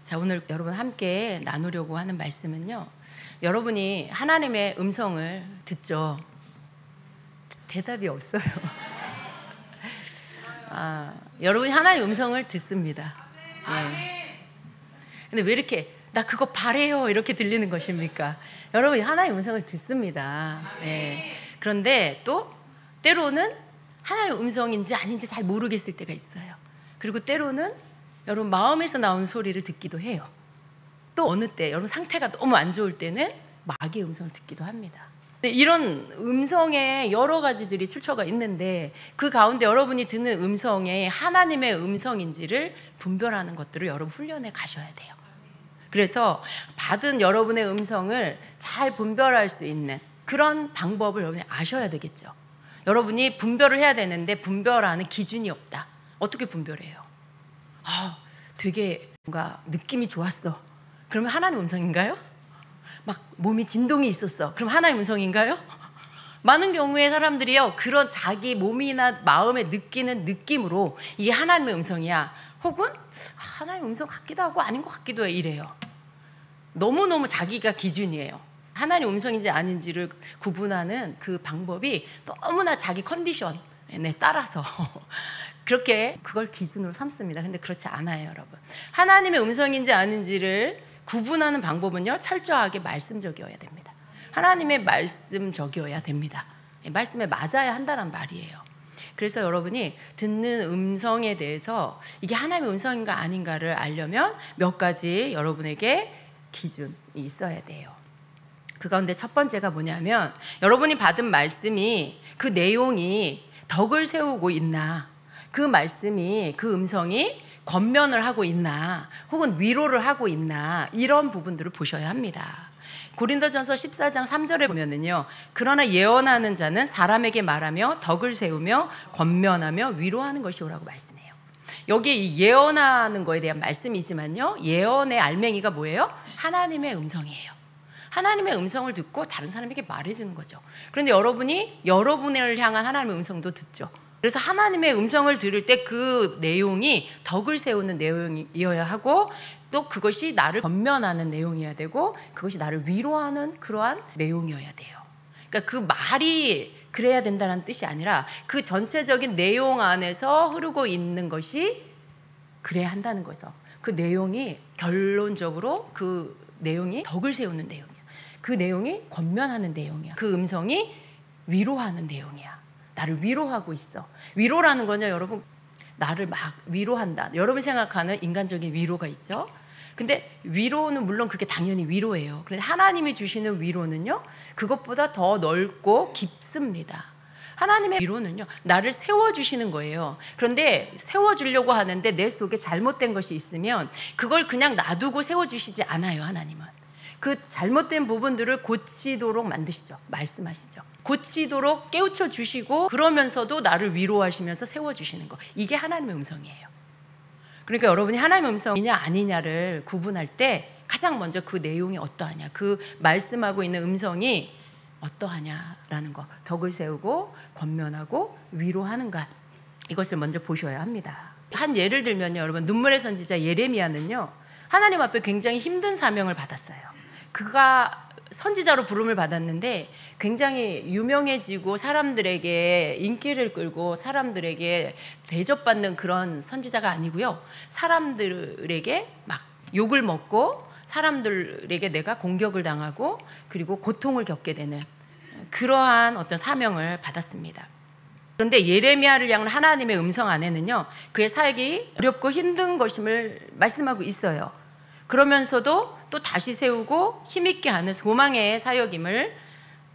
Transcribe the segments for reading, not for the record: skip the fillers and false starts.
자, 오늘 여러분 함께 나누려고 하는 말씀은요, 여러분이 하나님의 음성을 듣죠. 대답이 없어요. 여러분이 하나님의 음성을 듣습니다. 근데 왜 이렇게 나 그거 바래요 이렇게 들리는 것입니까? 여러분이 하나님의 음성을 듣습니다. 그런데 또 때로는 하나님의 음성인지 아닌지 잘 모르겠을 때가 있어요. 그리고 때로는 여러분 마음에서 나오는 소리를 듣기도 해요. 또 어느 때 여러분 상태가 너무 안 좋을 때는 마귀의 음성을 듣기도 합니다. 이런 음성에 여러 가지들이 출처가 있는데 그 가운데 여러분이 듣는 음성에 하나님의 음성인지를 분별하는 것들을 여러분 훈련해 가셔야 돼요. 그래서 받은 여러분의 음성을 잘 분별할 수 있는 그런 방법을 여러분이 아셔야 되겠죠. 여러분이 분별을 해야 되는데 분별하는 기준이 없다. 어떻게 분별해요? 되게 뭔가 느낌이 좋았어. 그러면 하나님 음성인가요? 막 몸이 진동이 있었어. 그럼 하나님 음성인가요? 많은 경우에 사람들이요, 그런 자기 몸이나 마음에 느끼는 느낌으로 이게 하나님의 음성이야, 혹은 하나님 음성 같기도 하고 아닌 것 같기도 해, 이래요. 너무너무 자기가 기준이에요. 하나님 음성인지 아닌지를 구분하는 그 방법이 너무나 자기 컨디션에 따라서 그렇게 그걸 기준으로 삼습니다. 근데 그렇지 않아요, 여러분. 하나님의 음성인지 아닌지를 구분하는 방법은요, 철저하게 말씀적이어야 됩니다. 하나님의 말씀적이어야 됩니다. 말씀에 맞아야 한다는 말이에요. 그래서 여러분이 듣는 음성에 대해서 이게 하나님의 음성인가 아닌가를 알려면 몇 가지 여러분에게 기준이 있어야 돼요. 그 가운데 첫 번째가 뭐냐면, 여러분이 받은 말씀이 그 내용이 덕을 세우고 있나, 그 말씀이, 그 음성이 권면을 하고 있나, 혹은 위로를 하고 있나, 이런 부분들을 보셔야 합니다. 고린도전서 14장 3절에 보면은요, 그러나 예언하는 자는 사람에게 말하며 덕을 세우며 권면하며 위로하는 것이오라고 말씀해요. 여기 이 예언하는 거에 대한 말씀이지만요, 예언의 알맹이가 뭐예요? 하나님의 음성이에요. 하나님의 음성을 듣고 다른 사람에게 말해주는 거죠. 그런데 여러분이 여러분을 향한 하나님의 음성도 듣죠. 그래서 하나님의 음성을 들을 때 그 내용이 덕을 세우는 내용이어야 하고, 또 그것이 나를 권면하는 내용이어야 되고, 그것이 나를 위로하는 그러한 내용이어야 돼요. 그러니까 그 말이 그래야 된다는 뜻이 아니라 그 전체적인 내용 안에서 흐르고 있는 것이 그래야 한다는 거죠. 그 내용이 결론적으로 그 내용이 덕을 세우는 내용이야. 그 내용이 권면하는 내용이야. 그 음성이 위로하는 내용이야. 나를 위로하고 있어. 위로라는 거냐, 여러분, 나를 막 위로한다. 여러분이 생각하는 인간적인 위로가 있죠. 근데 위로는 물론 그게 당연히 위로예요. 그런데 하나님이 주시는 위로는요, 그것보다 더 넓고 깊습니다. 하나님의 위로는요, 나를 세워주시는 거예요. 그런데 세워주려고 하는데 내 속에 잘못된 것이 있으면 그걸 그냥 놔두고 세워주시지 않아요, 하나님은. 그 잘못된 부분들을 고치도록 만드시죠. 말씀하시죠. 고치도록 깨우쳐 주시고, 그러면서도 나를 위로하시면서 세워주시는 거. 이게 하나님의 음성이에요. 그러니까 여러분이 하나님의 음성이냐 아니냐를 구분할 때 가장 먼저 그 내용이 어떠하냐, 그 말씀하고 있는 음성이 어떠하냐라는 거, 덕을 세우고 권면하고 위로하는가, 이것을 먼저 보셔야 합니다. 한 예를 들면요, 여러분, 눈물의 선지자 예레미야는요, 하나님 앞에 굉장히 힘든 사명을 받았어요. 그가 선지자로 부름을 받았는데 굉장히 유명해지고 사람들에게 인기를 끌고 사람들에게 대접받는 그런 선지자가 아니고요, 사람들에게 막 욕을 먹고 사람들에게 내가 공격을 당하고 그리고 고통을 겪게 되는 그러한 어떤 사명을 받았습니다. 그런데 예레미야를 향한 하나님의 음성 안에는요, 그의 살기 어렵고 힘든 것임을 말씀하고 있어요. 그러면서도 또 다시 세우고 힘있게 하는 소망의 사역임을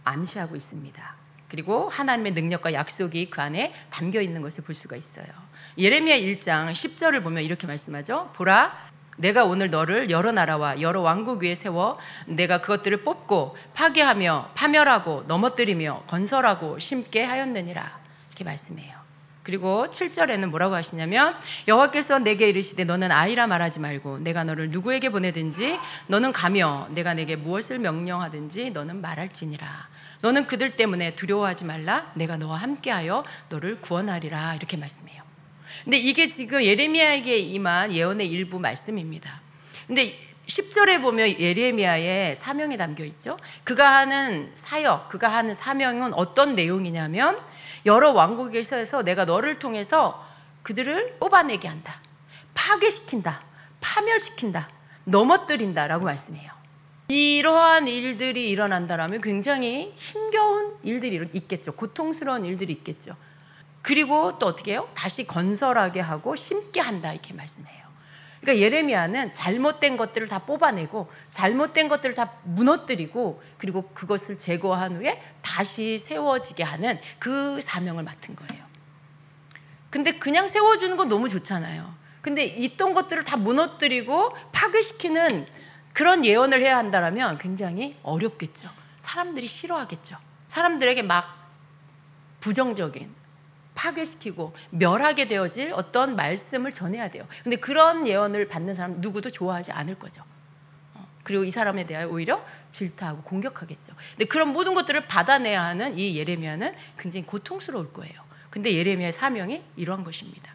암시하고 있습니다. 그리고 하나님의 능력과 약속이 그 안에 담겨 있는 것을 볼 수가 있어요. 예레미야 1장 10절을 보면 이렇게 말씀하죠. 보라, 내가 오늘 너를 여러 나라와 여러 왕국 위에 세워 내가 그것들을 뽑고 파괴하며 파멸하고 넘어뜨리며 건설하고 심게 하였느니라, 이렇게 말씀해요. 그리고 7절에는 뭐라고 하시냐면, 여호와께서 내게 이르시되 너는 아이라 말하지 말고 내가 너를 누구에게 보내든지 너는 가며 내가 내게 무엇을 명령하든지 너는 말할지니라. 너는 그들 때문에 두려워하지 말라. 내가 너와 함께하여 너를 구원하리라, 이렇게 말씀해요. 근데 이게 지금 예레미야에게 임한 예언의 일부 말씀입니다. 근데 10절에 보면 예레미야의 사명이 담겨 있죠. 그가 하는 사역, 그가 하는 사명은 어떤 내용이냐면 여러 왕국에서 내가 너를 통해서 그들을 뽑아내게 한다. 파괴시킨다. 파멸시킨다. 넘어뜨린다라고 말씀해요. 이러한 일들이 일어난다라면 굉장히 힘겨운 일들이 있겠죠. 고통스러운 일들이 있겠죠. 그리고 또 어떻게 해요? 다시 건설하게 하고 심게 한다 이렇게 말씀해요. 그러니까 예레미야는 잘못된 것들을 다 뽑아내고 잘못된 것들을 다 무너뜨리고 그리고 그것을 제거한 후에 다시 세워지게 하는 그 사명을 맡은 거예요. 근데 그냥 세워주는 건 너무 좋잖아요. 근데 있던 것들을 다 무너뜨리고 파괴시키는 그런 예언을 해야 한다면 굉장히 어렵겠죠. 사람들이 싫어하겠죠. 사람들에게 막 부정적인 파괴시키고 멸하게 되어질 어떤 말씀을 전해야 돼요. 근데 그런 예언을 받는 사람 누구도 좋아하지 않을 거죠. 그리고 이 사람에 대하여 오히려 질타하고 공격하겠죠. 근데 그런 모든 것들을 받아내야 하는 이 예레미야는 굉장히 고통스러울 거예요. 근데 예레미야의 사명이 이러한 것입니다.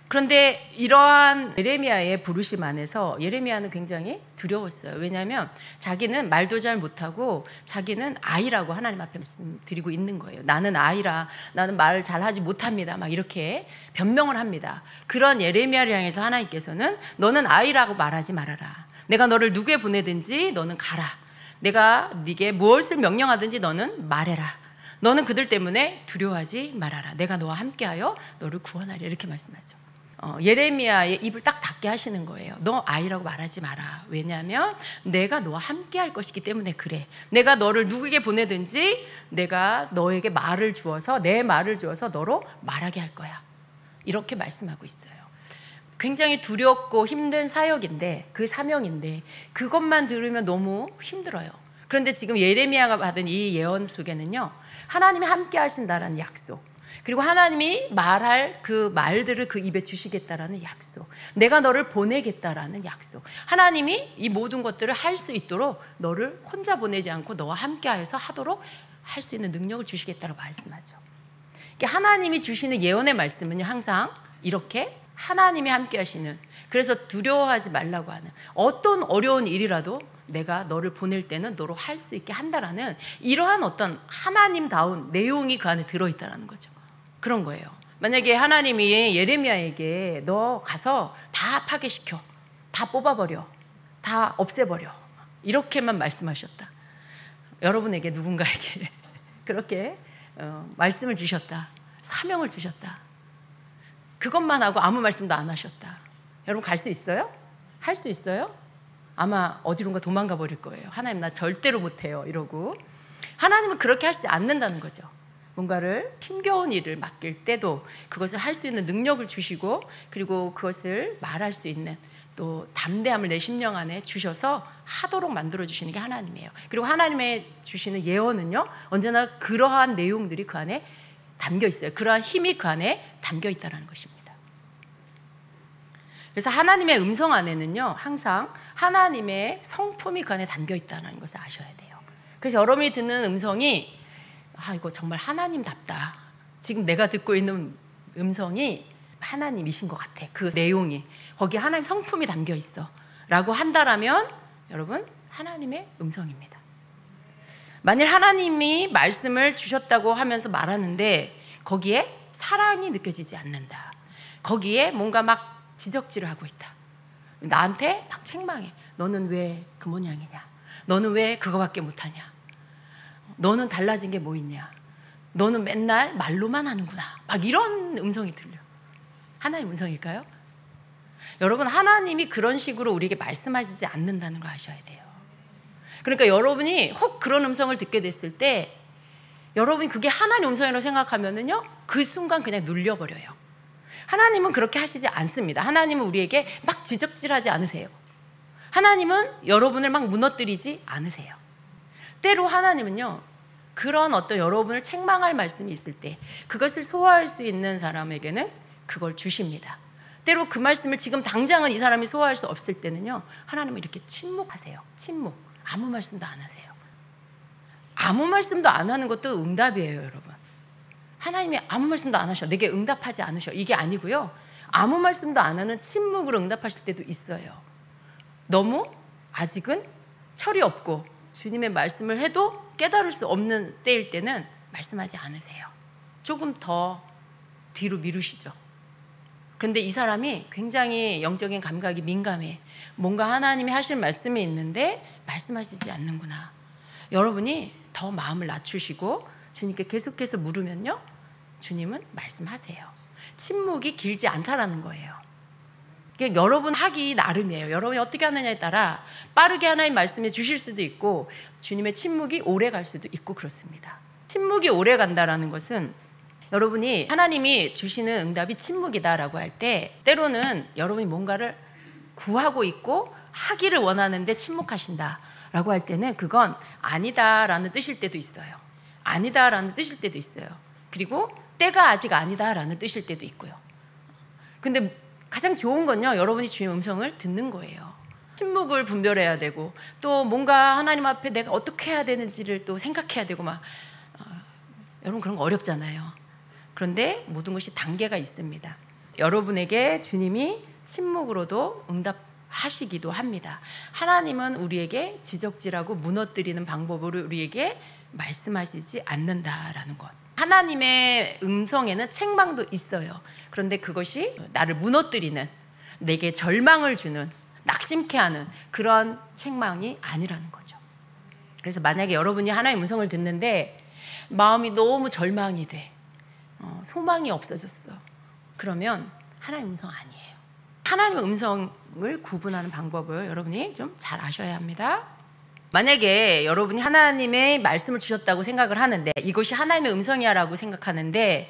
그런데 이러한 예레미야의 부르심 안에서 예레미야는 굉장히 두려웠어요. 왜냐하면 자기는 말도 잘 못하고 자기는 아이라고 하나님 앞에 말씀드리고 있는 거예요. 나는 아이라, 나는 말 잘하지 못합니다. 막 이렇게 변명을 합니다. 그런 예레미야를 향해서 하나님께서는 너는 아이라고 말하지 말아라. 내가 너를 누구에 보내든지 너는 가라. 내가 네게 무엇을 명령하든지 너는 말해라. 너는 그들 때문에 두려워하지 말아라. 내가 너와 함께하여 너를 구원하리라. 이렇게 말씀하죠. 예레미야의 입을 딱 닫게 하시는 거예요. 너 아이라고 말하지 마라. 왜냐하면 내가 너와 함께 할 것이기 때문에 그래. 내가 너를 누구에게 보내든지 내가 너에게 말을 주어서 내 말을 주어서 너로 말하게 할 거야. 이렇게 말씀하고 있어요. 굉장히 두렵고 힘든 사역인데 그 사명인데 그것만 들으면 너무 힘들어요. 그런데 지금 예레미야가 받은 이 예언 속에는요. 하나님이 함께 하신다라는 약속, 그리고 하나님이 말할 그 말들을 그 입에 주시겠다라는 약속, 내가 너를 보내겠다라는 약속, 하나님이 이 모든 것들을 할 수 있도록 너를 혼자 보내지 않고 너와 함께해서 하도록 할 수 있는 능력을 주시겠다고 말씀하죠. 하나님이 주시는 예언의 말씀은요 항상 이렇게 하나님이 함께 하시는, 그래서 두려워하지 말라고 하는, 어떤 어려운 일이라도 내가 너를 보낼 때는 너로 할 수 있게 한다라는 이러한 어떤 하나님다운 내용이 그 안에 들어있다는 거죠. 그런 거예요. 만약에 하나님이 예레미야에게 너 가서 다 파괴시켜, 다 뽑아버려, 다 없애버려 이렇게만 말씀하셨다. 여러분에게 누군가에게 그렇게 말씀을 주셨다, 사명을 주셨다. 그것만 하고 아무 말씀도 안 하셨다. 여러분 갈 수 있어요? 할 수 있어요? 아마 어디론가 도망가 버릴 거예요. 하나님 나 절대로 못해요 이러고. 하나님은 그렇게 하시지 않는다는 거죠. 뭔가를 힘겨운 일을 맡길 때도 그것을 할 수 있는 능력을 주시고 그리고 그것을 말할 수 있는 또 담대함을 내 심령 안에 주셔서 하도록 만들어 주시는 게 하나님이에요. 그리고 하나님의 주시는 예언은요 언제나 그러한 내용들이 그 안에 담겨 있어요. 그러한 힘이 그 안에 담겨 있다는 것입니다. 그래서 하나님의 음성 안에는요 항상 하나님의 성품이 그 안에 담겨 있다는 것을 아셔야 돼요. 그래서 여러분이 듣는 음성이 이거 정말 하나님답다, 지금 내가 듣고 있는 음성이 하나님이신 것 같아, 그 내용이 거기에 하나님 성품이 담겨 있어 라고 한다라면 여러분 하나님의 음성입니다. 만일 하나님이 말씀을 주셨다고 하면서 말하는데 거기에 사랑이 느껴지지 않는다, 거기에 뭔가 막 지적질을 하고 있다, 나한테 막 책망해, 너는 왜 그 모양이냐, 너는 왜 그거밖에 못하냐, 너는 달라진 게 뭐 있냐, 너는 맨날 말로만 하는구나, 막 이런 음성이 들려. 하나님 음성일까요? 여러분 하나님이 그런 식으로 우리에게 말씀하시지 않는다는 거 아셔야 돼요. 그러니까 여러분이 혹 그런 음성을 듣게 됐을 때 여러분이 그게 하나님 음성이라고 생각하면은요 그 순간 그냥 눌려버려요. 하나님은 그렇게 하시지 않습니다. 하나님은 우리에게 막 지적질하지 않으세요. 하나님은 여러분을 막 무너뜨리지 않으세요. 때로 하나님은요 그런 어떤 여러분을 책망할 말씀이 있을 때 그것을 소화할 수 있는 사람에게는 그걸 주십니다. 때로 그 말씀을 지금 당장은 이 사람이 소화할 수 없을 때는요 하나님은 이렇게 침묵하세요. 침묵, 아무 말씀도 안 하세요. 아무 말씀도 안 하는 것도 응답이에요. 여러분 하나님이 아무 말씀도 안 하셔, 내게 응답하지 않으셔, 이게 아니고요 아무 말씀도 안 하는 침묵으로 응답하실 때도 있어요. 너무 아직은 철이 없고 주님의 말씀을 해도 깨달을 수 없는 때일 때는 말씀하지 않으세요. 조금 더 뒤로 미루시죠. 근데 이 사람이 굉장히 영적인 감각이 민감해. 뭔가 하나님이 하실 말씀이 있는데 말씀하시지 않는구나. 여러분이 더 마음을 낮추시고 주님께 계속해서 물으면요, 주님은 말씀하세요. 침묵이 길지 않다라는 거예요. 그러니까 여러분 하기 나름이에요. 여러분이 어떻게 하느냐에 따라 빠르게 하나님 말씀해 주실 수도 있고 주님의 침묵이 오래 갈 수도 있고 그렇습니다. 침묵이 오래 간다라는 것은 여러분이 하나님이 주시는 응답이 침묵이다라고 할 때 때로는 여러분이 뭔가를 구하고 있고 하기를 원하는데 침묵하신다라고 할 때는 그건 아니다라는 뜻일 때도 있어요. 아니다라는 뜻일 때도 있어요. 그리고 때가 아직 아니다라는 뜻일 때도 있고요. 근데 가장 좋은 건요, 여러분이 주의 음성을 듣는 거예요. 침묵을 분별해야 되고 또 뭔가 하나님 앞에 내가 어떻게 해야 되는지를 또 생각해야 되고 막 여러분 그런 거 어렵잖아요. 그런데 모든 것이 단계가 있습니다. 여러분에게 주님이 침묵으로도 응답하시기도 합니다. 하나님은 우리에게 지적질하고 무너뜨리는 방법으로 우리에게 말씀하시지 않는다라는 것. 하나님의 음성에는 책망도 있어요. 그런데 그것이 나를 무너뜨리는, 내게 절망을 주는, 낙심케 하는 그런 책망이 아니라는 거죠. 그래서 만약에 여러분이 하나님의 음성을 듣는데 마음이 너무 절망이 돼, 소망이 없어졌어, 그러면 하나님의 음성 아니에요. 하나님의 음성을 구분하는 방법을 여러분이 좀 잘 아셔야 합니다. 만약에 여러분이 하나님의 말씀을 주셨다고 생각을 하는데 이것이 하나님의 음성이야 라고 생각하는데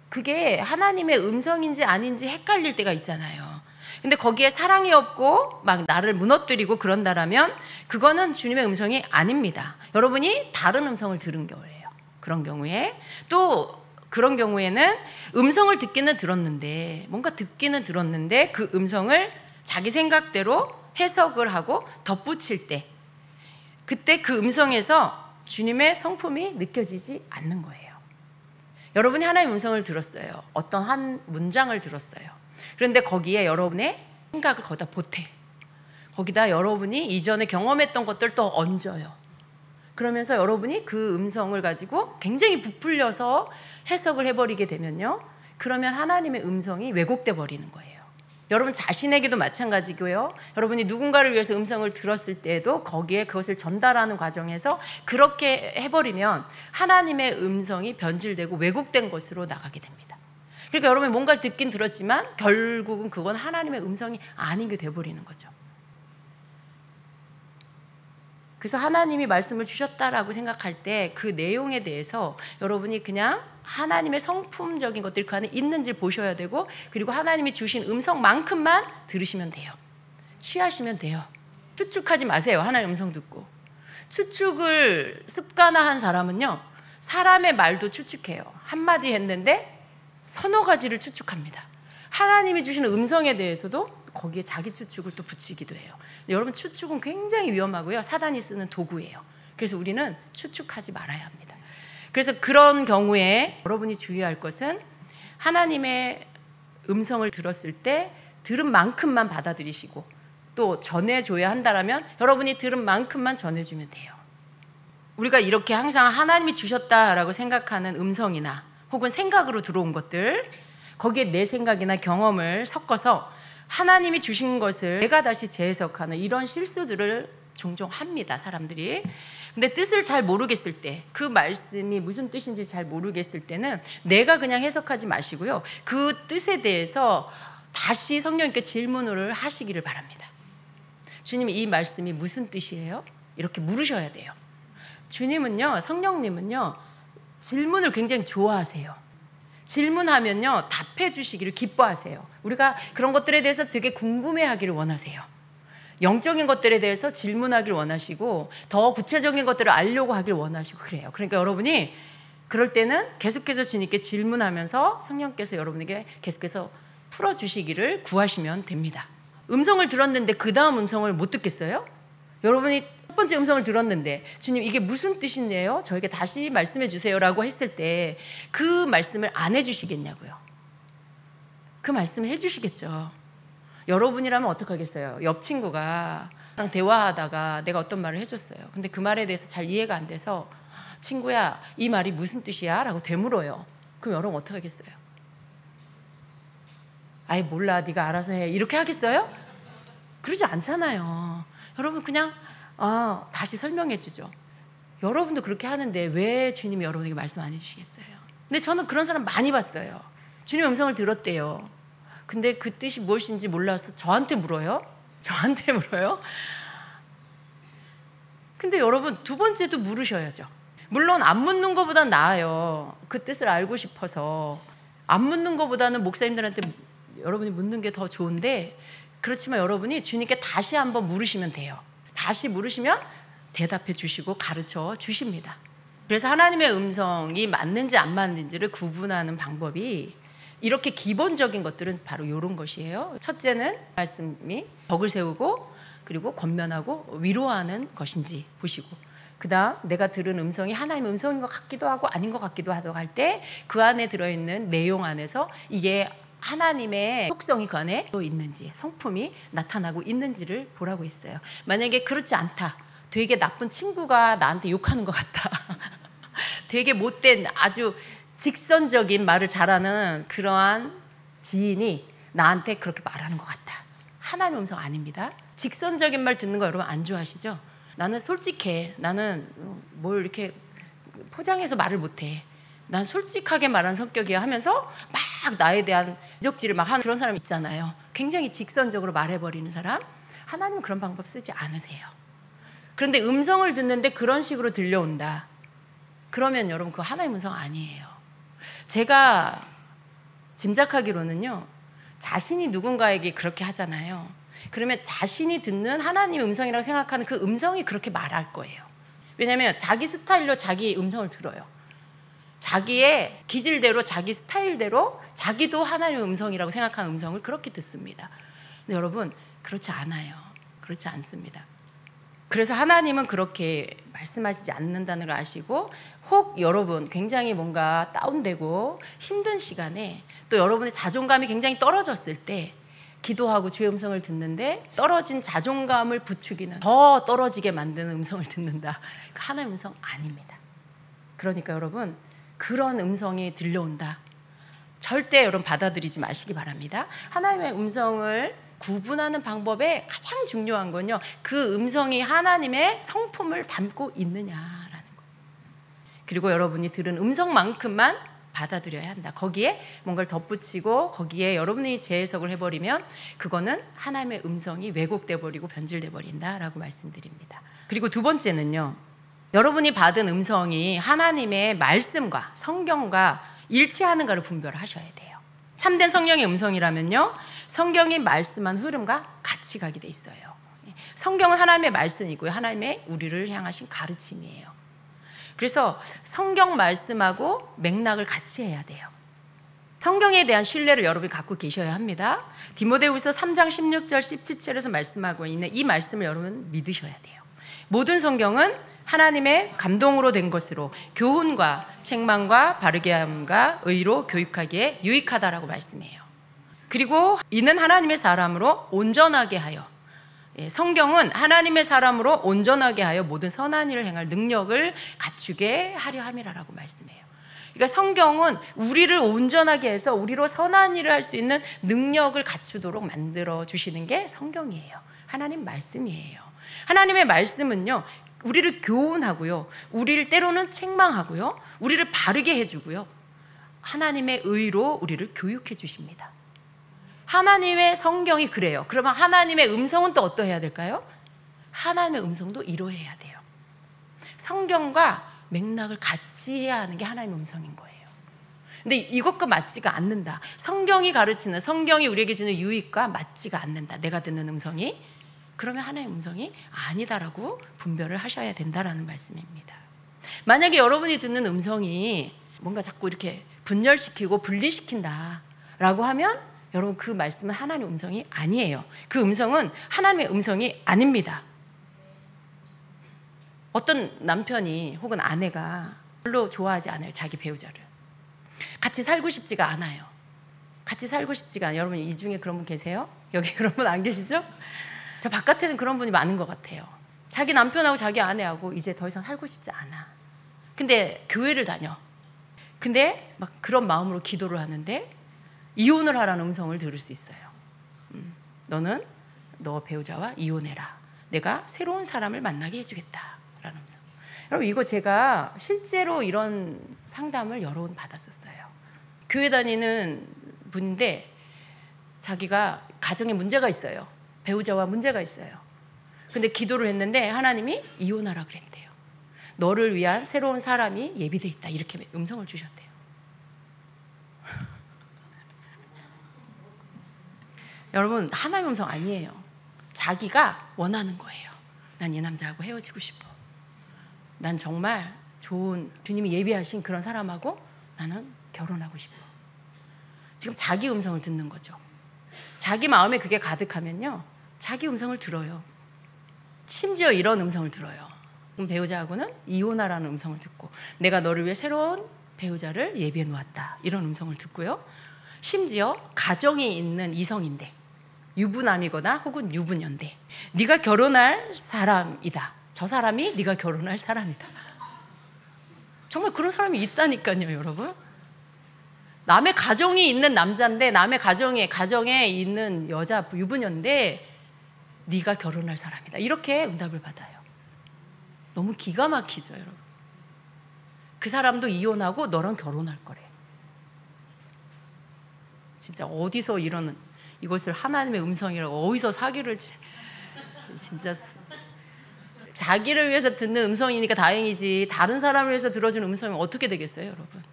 그게 하나님의 음성인지 아닌지 헷갈릴 때가 있잖아요. 근데 거기에 사랑이 없고 막 나를 무너뜨리고 그런다라면 그거는 주님의 음성이 아닙니다. 여러분이 다른 음성을 들은 거예요. 그런 경우에 또 그런 경우에는 음성을 듣기는 들었는데 뭔가 듣기는 들었는데 그 음성을 자기 생각대로 해석을 하고 덧붙일 때 그때 그 음성에서 주님의 성품이 느껴지지 않는 거예요. 여러분이 하나님의 음성을 들었어요. 어떤 한 문장을 들었어요. 그런데 거기에 여러분의 생각을 거기다 보태. 거기다 여러분이 이전에 경험했던 것들을 또 얹어요. 그러면서 여러분이 그 음성을 가지고 굉장히 부풀려서 해석을 해버리게 되면요, 그러면 하나님의 음성이 왜곡돼 버리는 거예요. 여러분 자신에게도 마찬가지고요. 여러분이 누군가를 위해서 음성을 들었을 때에도 거기에 그것을 전달하는 과정에서 그렇게 해버리면 하나님의 음성이 변질되고 왜곡된 것으로 나가게 됩니다. 그러니까 여러분이 뭔가를 듣긴 들었지만 결국은 그건 하나님의 음성이 아닌 게 돼버리는 거죠. 그래서 하나님이 말씀을 주셨다라고 생각할 때 그 내용에 대해서 여러분이 그냥 하나님의 성품적인 것들이 그 안에 있는지 보셔야 되고 그리고 하나님이 주신 음성만큼만 들으시면 돼요. 취하시면 돼요. 추측하지 마세요. 하나님의 음성 듣고. 추측을 습관화한 사람은요, 사람의 말도 추측해요. 한마디 했는데 서너 가지를 추측합니다. 하나님이 주시는 음성에 대해서도 거기에 자기 추측을 또 붙이기도 해요. 여러분 추측은 굉장히 위험하고요. 사단이 쓰는 도구예요. 그래서 우리는 추측하지 말아야 합니다. 그래서 그런 경우에 여러분이 주의할 것은 하나님의 음성을 들었을 때 들은 만큼만 받아들이시고 또 전해줘야 한다면 여러분이 들은 만큼만 전해주면 돼요. 우리가 이렇게 항상 하나님이 주셨다라고 생각하는 음성이나 혹은 생각으로 들어온 것들, 거기에 내 생각이나 경험을 섞어서 하나님이 주신 것을 내가 다시 재해석하는 이런 실수들을 종종 합니다, 사람들이. 근데 뜻을 잘 모르겠을 때, 그 말씀이 무슨 뜻인지 잘 모르겠을 때는 내가 그냥 해석하지 마시고요, 그 뜻에 대해서 다시 성령님께 질문을 하시기를 바랍니다. 주님, 이 말씀이 무슨 뜻이에요? 이렇게 물으셔야 돼요. 주님은요, 성령님은요, 질문을 굉장히 좋아하세요. 질문하면요, 답해 주시기를 기뻐하세요. 우리가 그런 것들에 대해서 되게 궁금해하기를 원하세요. 영적인 것들에 대해서 질문하기를 원하시고 더 구체적인 것들을 알려고 하길 원하시고 그래요. 그러니까 여러분이 그럴 때는 계속해서 주님께 질문하면서 성령께서 여러분에게 계속해서 풀어주시기를 구하시면 됩니다. 음성을 들었는데 그 다음 음성을 못 듣겠어요? 여러분이 첫 번째 음성을 들었는데 주님 이게 무슨 뜻인데요? 저에게 다시 말씀해 주세요 라고 했을 때 그 말씀을 안 해주시겠냐고요. 그 말씀을 해주시겠죠. 여러분이라면 어떡하겠어요? 옆 친구가 대화하다가 내가 어떤 말을 해줬어요. 근데 그 말에 대해서 잘 이해가 안 돼서 친구야, 이 말이 무슨 뜻이야? 라고 되물어요. 그럼 여러분 어떻게 하겠어요? 아예 몰라, 네가 알아서 해, 이렇게 하겠어요? 그러지 않잖아요. 여러분 그냥 다시 설명해 주죠. 여러분도 그렇게 하는데 왜 주님이 여러분에게 말씀 안 해주시겠어요? 근데 저는 그런 사람 많이 봤어요. 주님의 음성을 들었대요. 근데 그 뜻이 무엇인지 몰라서 저한테 물어요. 저한테 물어요. 근데 여러분 두 번째도 물으셔야죠. 물론 안 묻는 것보단 나아요. 그 뜻을 알고 싶어서 안 묻는 것보다는 목사님들한테 여러분이 묻는 게 더 좋은데, 그렇지만 여러분이 주님께 다시 한번 물으시면 돼요. 다시 물으시면 대답해 주시고 가르쳐 주십니다. 그래서 하나님의 음성이 맞는지 안 맞는지를 구분하는 방법이 이렇게 기본적인 것들은 바로 이런 것이에요. 첫째는 말씀이 덕을 세우고 그리고 권면하고 위로하는 것인지 보시고, 그 다음 내가 들은 음성이 하나님의 음성인 것 같기도 하고 아닌 것 같기도 하다고 할 때 그 안에 들어있는 내용 안에서 이게 하나님의 속성이 그 안에 있는지, 성품이 나타나고 있는지를 보라고 했어요. 만약에 그렇지 않다, 되게 나쁜 친구가 나한테 욕하는 것 같다, 되게 못된 아주 직선적인 말을 잘하는 그러한 지인이 나한테 그렇게 말하는 것 같다, 하나님의 음성 아닙니다. 직선적인 말 듣는 거 여러분 안 좋아하시죠? 나는 솔직해, 나는 뭘 이렇게 포장해서 말을 못해, 난 솔직하게 말하는 성격이야 하면서 막 나에 대한 지적질을 막 하는 그런 사람 있잖아요. 굉장히 직선적으로 말해버리는 사람. 하나님은 그런 방법 쓰지 않으세요. 그런데 음성을 듣는데 그런 식으로 들려온다, 그러면 여러분 그거 하나님의 음성 아니에요. 제가 짐작하기로는요, 자신이 누군가에게 그렇게 하잖아요. 그러면 자신이 듣는 하나님의 음성이라고 생각하는 그 음성이 그렇게 말할 거예요. 왜냐하면 자기 스타일로 자기 음성을 들어요. 자기의 기질대로 자기 스타일대로 자기도 하나님의 음성이라고 생각하는 음성을 그렇게 듣습니다. 근데 여러분 그렇지 않아요. 그렇지 않습니다. 그래서 하나님은 그렇게 말씀하시지 않는다는 걸 아시고, 혹 여러분 굉장히 뭔가 다운되고 힘든 시간에 또 여러분의 자존감이 굉장히 떨어졌을 때 기도하고 주의 음성을 듣는데 떨어진 자존감을 부추기는, 더 떨어지게 만드는 음성을 듣는다, 그 하나님의 음성 아닙니다. 그러니까 여러분 그런 음성이 들려온다, 절대 여러분 받아들이지 마시기 바랍니다. 하나님의 음성을 구분하는 방법에 가장 중요한 건요, 그 음성이 하나님의 성품을 담고 있느냐라는 거. 그리고 여러분이 들은 음성만큼만 받아들여야 한다. 거기에 뭔가를 덧붙이고 거기에 여러분이 재해석을 해버리면 그거는 하나님의 음성이 왜곡돼 버리고 변질돼 버린다라고 말씀드립니다. 그리고 두 번째는요, 여러분이 받은 음성이 하나님의 말씀과 성경과 일치하는가를 분별하셔야 돼요. 참된 성령의 음성이라면요, 성경이 말씀한 흐름과 같이 가게 돼 있어요. 성경은 하나님의 말씀이고요, 하나님의 우리를 향하신 가르침이에요. 그래서 성경 말씀하고 맥락을 같이 해야 돼요. 성경에 대한 신뢰를 여러분이 갖고 계셔야 합니다. 디모데후서 3장 16절 17절에서 말씀하고 있는 이 말씀을 여러분 믿으셔야 돼요. 모든 성경은 하나님의 감동으로 된 것으로 교훈과 책망과 바르게 함과 의로 교육하기에 유익하다라고 말씀해요. 그리고 이는 하나님의 사람으로 온전하게 하여, 성경은 하나님의 사람으로 온전하게 하여 모든 선한 일을 행할 능력을 갖추게 하려 함이라라고 말씀해요. 그러니까 성경은 우리를 온전하게 해서 우리로 선한 일을 할 수 있는 능력을 갖추도록 만들어 주시는 게 성경이에요. 하나님 말씀이에요. 하나님의 말씀은요, 우리를 교훈하고요, 우리를 때로는 책망하고요, 우리를 바르게 해주고요, 하나님의 의로 우리를 교육해 주십니다. 하나님의 성경이 그래요. 그러면 하나님의 음성은 또 어떠해야 될까요? 하나님의 음성도 이러해야 돼요. 성경과 맥락을 같이 해야 하는 게 하나님의 음성인 거예요. 근데 이것과 맞지가 않는다, 성경이 가르치는, 성경이 우리에게 주는 유익과 맞지가 않는다, 내가 듣는 음성이, 그러면 하나님의 음성이 아니다라고 분별을 하셔야 된다라는 말씀입니다. 만약에 여러분이 듣는 음성이 뭔가 자꾸 이렇게 분열시키고 분리시킨다라고 하면 여러분 그 말씀은 하나님의 음성이 아니에요. 그 음성은 하나님의 음성이 아닙니다. 어떤 남편이 혹은 아내가 별로 좋아하지 않아요, 자기 배우자를. 같이 살고 싶지가 않아요. 같이 살고 싶지가 않아요. 여러분 이 중에 그런 분 계세요? 여기 그런 분 안 계시죠? 저 바깥에는 그런 분이 많은 것 같아요. 자기 남편하고 자기 아내하고 이제 더 이상 살고 싶지 않아. 근데 교회를 다녀. 근데 막 그런 마음으로 기도를 하는데 이혼을 하라는 음성을 들을 수 있어요. 너는 너 배우자와 이혼해라. 내가 새로운 사람을 만나게 해주겠다 라는 음성. 여러분, 이거 제가 실제로 이런 상담을 여러 번 받았었어요. 교회 다니는 분인데 자기가 가정에 문제가 있어요. 배우자와 문제가 있어요. 근데 기도를 했는데 하나님이 이혼하라 그랬대요. 너를 위한 새로운 사람이 예비돼 있다, 이렇게 음성을 주셨대요. 여러분, 하나님의 음성 아니에요. 자기가 원하는 거예요. 난 이 남자하고 헤어지고 싶어. 난 정말 좋은 주님이 예비하신 그런 사람하고 나는 결혼하고 싶어. 지금 자기 음성을 듣는 거죠. 자기 마음에 그게 가득하면요, 자기 음성을 들어요. 심지어 이런 음성을 들어요. 그럼 배우자하고는 이혼하라는 음성을 듣고, 내가 너를 위해 새로운 배우자를 예비해 놓았다, 이런 음성을 듣고요. 심지어 가정이 있는 이성인데, 유부남이거나 혹은 유부녀인데, 네가 결혼할 사람이다. 저 사람이 네가 결혼할 사람이다. 정말 그런 사람이 있다니까요, 여러분. 남의 가정이 있는 남자인데, 남의 가정에 있는 여자 유부녀인데 네가 결혼할 사람이다, 이렇게 응답을 받아요. 너무 기가 막히죠, 여러분. 그 사람도 이혼하고 너랑 결혼할 거래. 진짜 어디서 이런, 이것을 하나님의 음성이라고, 어디서 사기를, 진짜 자기를 위해서 듣는 음성이니까 다행이지, 다른 사람을 위해서 들어주는 음성이 어떻게 되겠어요, 여러분?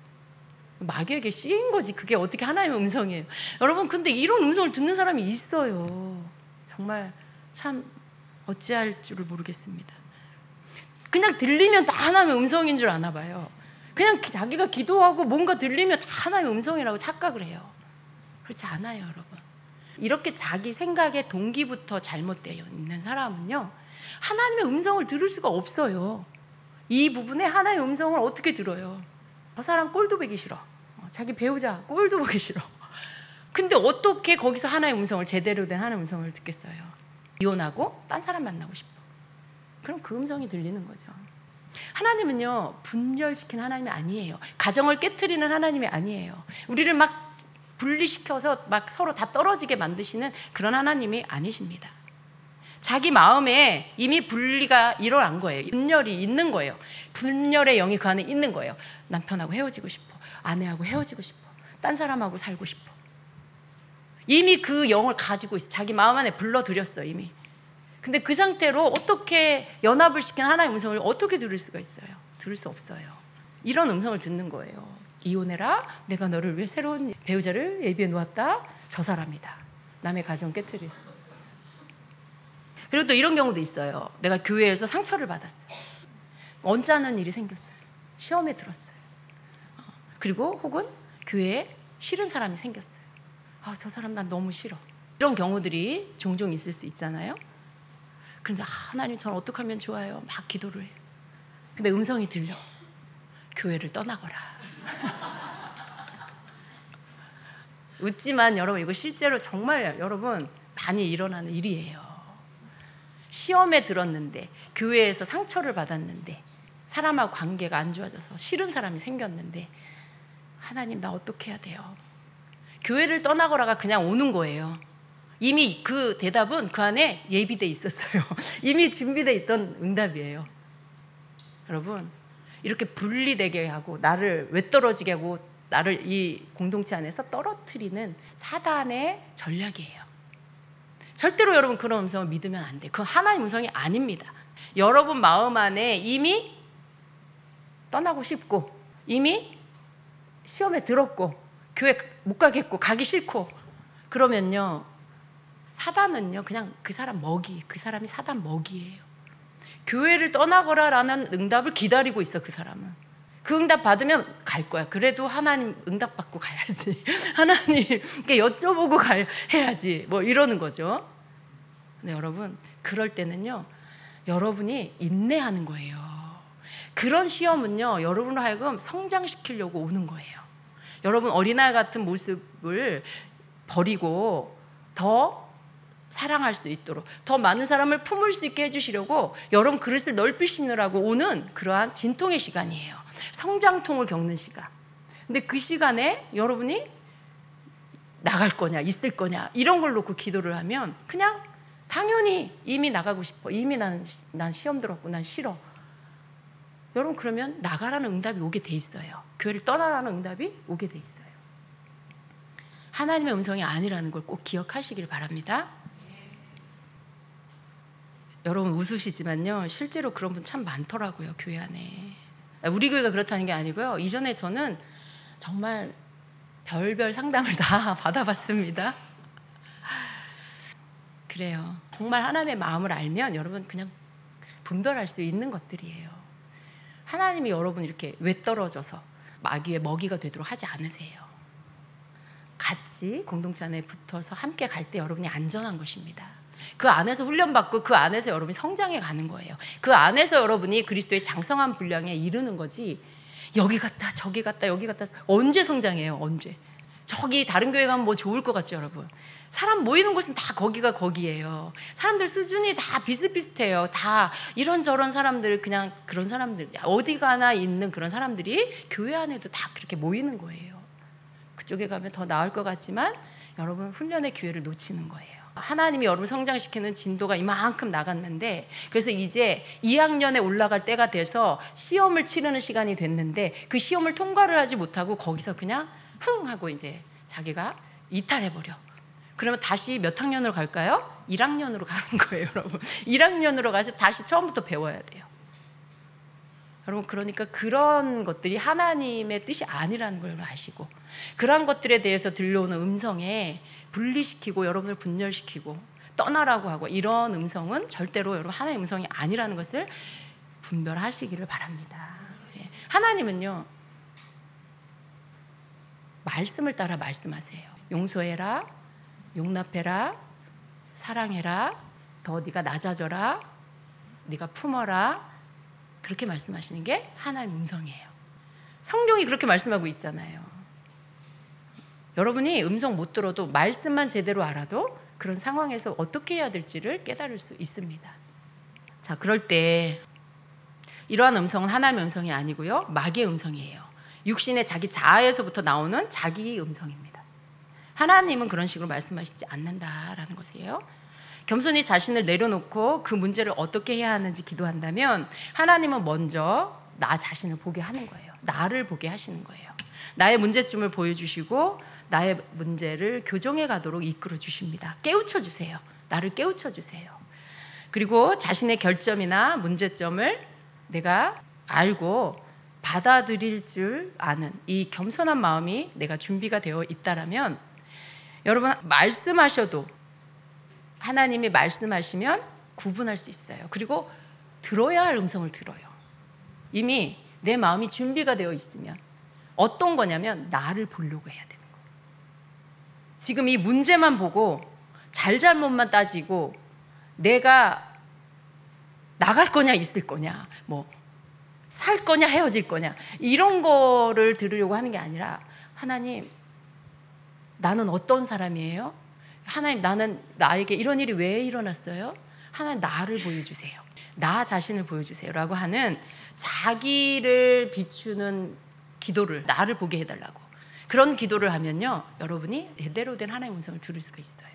마귀에게 씌인 거지. 그게 어떻게 하나님의 음성이에요, 여러분. 근데 이런 음성을 듣는 사람이 있어요. 정말 참 어찌할 줄을 모르겠습니다. 그냥 들리면 다 하나님의 음성인 줄 아나 봐요. 그냥 자기가 기도하고 뭔가 들리면 다 하나님의 음성이라고 착각을 해요. 그렇지 않아요, 여러분. 이렇게 자기 생각의 동기부터 잘못되어 있는 사람은요, 하나님의 음성을 들을 수가 없어요. 이 부분에 하나님의 음성을 어떻게 들어요? 저 사람 꼴도 보기 싫어. 자기 배우자 꼴도 보기 싫어. 근데 어떻게 거기서 하나님의 음성을, 제대로 된 하나님의 음성을 듣겠어요? 이혼하고 딴 사람 만나고 싶어. 그럼 그 음성이 들리는 거죠. 하나님은요, 분열시키는 하나님이 아니에요. 가정을 깨트리는 하나님이 아니에요. 우리를 막 분리시켜서 막 서로 다 떨어지게 만드시는 그런 하나님이 아니십니다. 자기 마음에 이미 분리가 일어난 거예요. 분열이 있는 거예요. 분열의 영이 그 안에 있는 거예요. 남편하고 헤어지고 싶어. 아내하고 헤어지고 싶어. 딴 사람하고 살고 싶어. 이미 그 영을 가지고 있어. 자기 마음 안에 불러들였어, 이미. 근데 그 상태로 어떻게 연합을 시킨 하나님의 음성을 어떻게 들을 수가 있어요? 들을 수 없어요. 이런 음성을 듣는 거예요. 이혼해라. 내가 너를 위해 새로운 배우자를 예비해 놓았다. 저 사람이다. 남의 가정 깨트리. 그리고 또 이런 경우도 있어요. 내가 교회에서 상처를 받았어요. 언짢은 일이 생겼어요. 시험에 들었어요. 그리고 혹은 교회에 싫은 사람이 생겼어요. 저 사람 난 너무 싫어. 이런 경우들이 종종 있을 수 있잖아요. 그런데 하나님, 저는 어떻게 하면 좋아요? 막 기도를 해요. 근데 음성이 들려. 교회를 떠나거라. 웃지만 여러분, 이거 실제로 정말 여러분 많이 일어나는 일이에요. 시험에 들었는데, 교회에서 상처를 받았는데, 사람하고 관계가 안 좋아져서 싫은 사람이 생겼는데, 하나님, 나 어떻게 해야 돼요? 교회를 떠나거라가 그냥 오는 거예요. 이미 그 대답은 그 안에 예비돼 있었어요. 이미 준비돼 있던 응답이에요. 여러분, 이렇게 분리되게 하고 나를 외떨어지게 하고 나를 이 공동체 안에서 떨어뜨리는 사단의 전략이에요. 절대로 여러분 그런 음성을 믿으면 안 돼요. 그건 하나님 음성이 아닙니다. 여러분 마음 안에 이미 떠나고 싶고, 이미 시험에 들었고, 교회 못 가겠고, 가기 싫고, 그러면요, 사단은요 그냥 그 사람 먹이, 그 사람이 사단 먹이에요. 교회를 떠나거라라는 응답을 기다리고 있어. 그 사람은 그 응답 받으면 갈 거야. 그래도 하나님 응답 받고 가야지. 하나님께 여쭤보고 해야지. 뭐 이러는 거죠. 근데 여러분, 그럴 때는요, 여러분이 인내하는 거예요. 그런 시험은요, 여러분을 하여금 성장시키려고 오는 거예요. 여러분 어린아이 같은 모습을 버리고 더 사랑할 수 있도록 더 많은 사람을 품을 수 있게 해주시려고 여러분 그릇을 넓히시느라고 오는 그러한 진통의 시간이에요. 성장통을 겪는 시간. 근데 그 시간에 여러분이 나갈 거냐 있을 거냐 이런 걸 놓고 기도를 하면 그냥 당연히 이미 나가고 싶어. 이미 난 시험 들었고 난 싫어. 여러분 그러면 나가라는 응답이 오게 돼 있어요. 교회를 떠나라는 응답이 오게 돼 있어요. 하나님의 음성이 아니라는 걸 꼭 기억하시길 바랍니다. 여러분 웃으시지만요, 실제로 그런 분 참 많더라고요, 교회 안에. 우리 교회가 그렇다는 게 아니고요, 이전에 저는 정말 별별 상담을 다 받아봤습니다. 그래요. 정말 하나님의 마음을 알면 여러분 그냥 분별할 수 있는 것들이에요. 하나님이 여러분 이렇게 외떨어져서 마귀의 먹이가 되도록 하지 않으세요. 같이 공동체 안에 붙어서 함께 갈 때 여러분이 안전한 것입니다. 그 안에서 훈련받고 그 안에서 여러분이 성장해 가는 거예요. 그 안에서 여러분이 그리스도의 장성한 분량에 이르는 거지, 여기 갔다 저기 갔다 여기 갔다. 언제 성장해요? 언제? 저기 다른 교회 가면 뭐 좋을 것 같죠, 여러분? 사람 모이는 곳은 다 거기가 거기예요. 사람들 수준이 다 비슷비슷해요. 다 이런저런 사람들, 그냥 그런 사람들, 어디 가나 있는 그런 사람들이 교회 안에도 다 그렇게 모이는 거예요. 그쪽에 가면 더 나을 것 같지만 여러분 훈련의 기회를 놓치는 거예요. 하나님이 여러분 성장시키는 진도가 이만큼 나갔는데, 그래서 이제 2학년에 올라갈 때가 돼서 시험을 치르는 시간이 됐는데 그 시험을 통과를 하지 못하고 거기서 그냥 흥 하고 이제 자기가 이탈해버려. 그러면 다시 몇 학년으로 갈까요? 1학년으로 가는 거예요, 여러분. 1학년으로 가서 다시 처음부터 배워야 돼요. 여러분, 그러니까 그런 것들이 하나님의 뜻이 아니라는 걸 아시고, 그런 것들에 대해서 들려오는 음성에 분리시키고 여러분을 분열시키고 떠나라고 하고 이런 음성은 절대로 여러분 하나님의 음성이 아니라는 것을 분별하시기를 바랍니다. 하나님은요, 말씀을 따라 말씀하세요. 용서해라, 용납해라, 사랑해라, 더 네가 낮아져라, 네가 품어라, 그렇게 말씀하시는 게 하나님의 음성이에요. 성경이 그렇게 말씀하고 있잖아요. 여러분이 음성 못 들어도 말씀만 제대로 알아도 그런 상황에서 어떻게 해야 될지를 깨달을 수 있습니다. 자, 그럴 때 이러한 음성은 하나님의 음성이 아니고요, 마귀의 음성이에요. 육신의 자기 자아에서부터 나오는 자기의 음성입니다. 하나님은 그런 식으로 말씀하시지 않는다라는 것이에요. 겸손히 자신을 내려놓고 그 문제를 어떻게 해야 하는지 기도한다면 하나님은 먼저 나 자신을 보게 하는 거예요. 나를 보게 하시는 거예요. 나의 문제점을 보여주시고 나의 문제를 교정해 가도록 이끌어 주십니다. 깨우쳐 주세요. 나를 깨우쳐 주세요. 그리고 자신의 결점이나 문제점을 내가 알고 받아들일 줄 아는 이 겸손한 마음이 내가 준비가 되어 있다라면, 여러분 말씀하셔도, 하나님이 말씀하시면 구분할 수 있어요. 그리고 들어야 할 음성을 들어요. 이미 내 마음이 준비가 되어 있으면 어떤 거냐면 나를 보려고 해야 되는 거예요. 지금 이 문제만 보고 잘잘못만 따지고 내가 나갈 거냐 있을 거냐, 뭐 살 거냐 헤어질 거냐 이런 거를 들으려고 하는 게 아니라, 하나님 나는 어떤 사람이에요? 하나님 나에게 이런 일이 왜 일어났어요? 하나님 나를 보여주세요. 나 자신을 보여주세요 라고 하는 자기를 비추는 기도를, 나를 보게 해달라고, 그런 기도를 하면요, 여러분이 제대로 된 하나님의 음성을 들을 수가 있어요.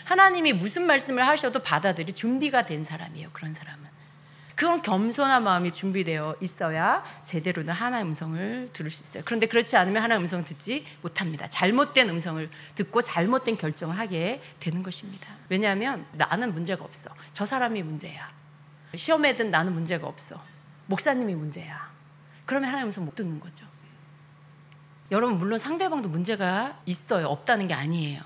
하나님이 무슨 말씀을 하셔도 받아들일 준비가 된 사람이에요. 그런 사람은 그런 겸손한 마음이 준비되어 있어야 제대로 된 하나님의 음성을 들을 수 있어요. 그런데 그렇지 않으면 하나님의 음성을 듣지 못합니다. 잘못된 음성을 듣고 잘못된 결정을 하게 되는 것입니다. 왜냐하면 나는 문제가 없어, 저 사람이 문제야, 시험에 든 나는 문제가 없어, 목사님이 문제야. 그러면 하나님의 음성 못 듣는 거죠. 여러분, 물론 상대방도 문제가 있어요. 없다는 게 아니에요.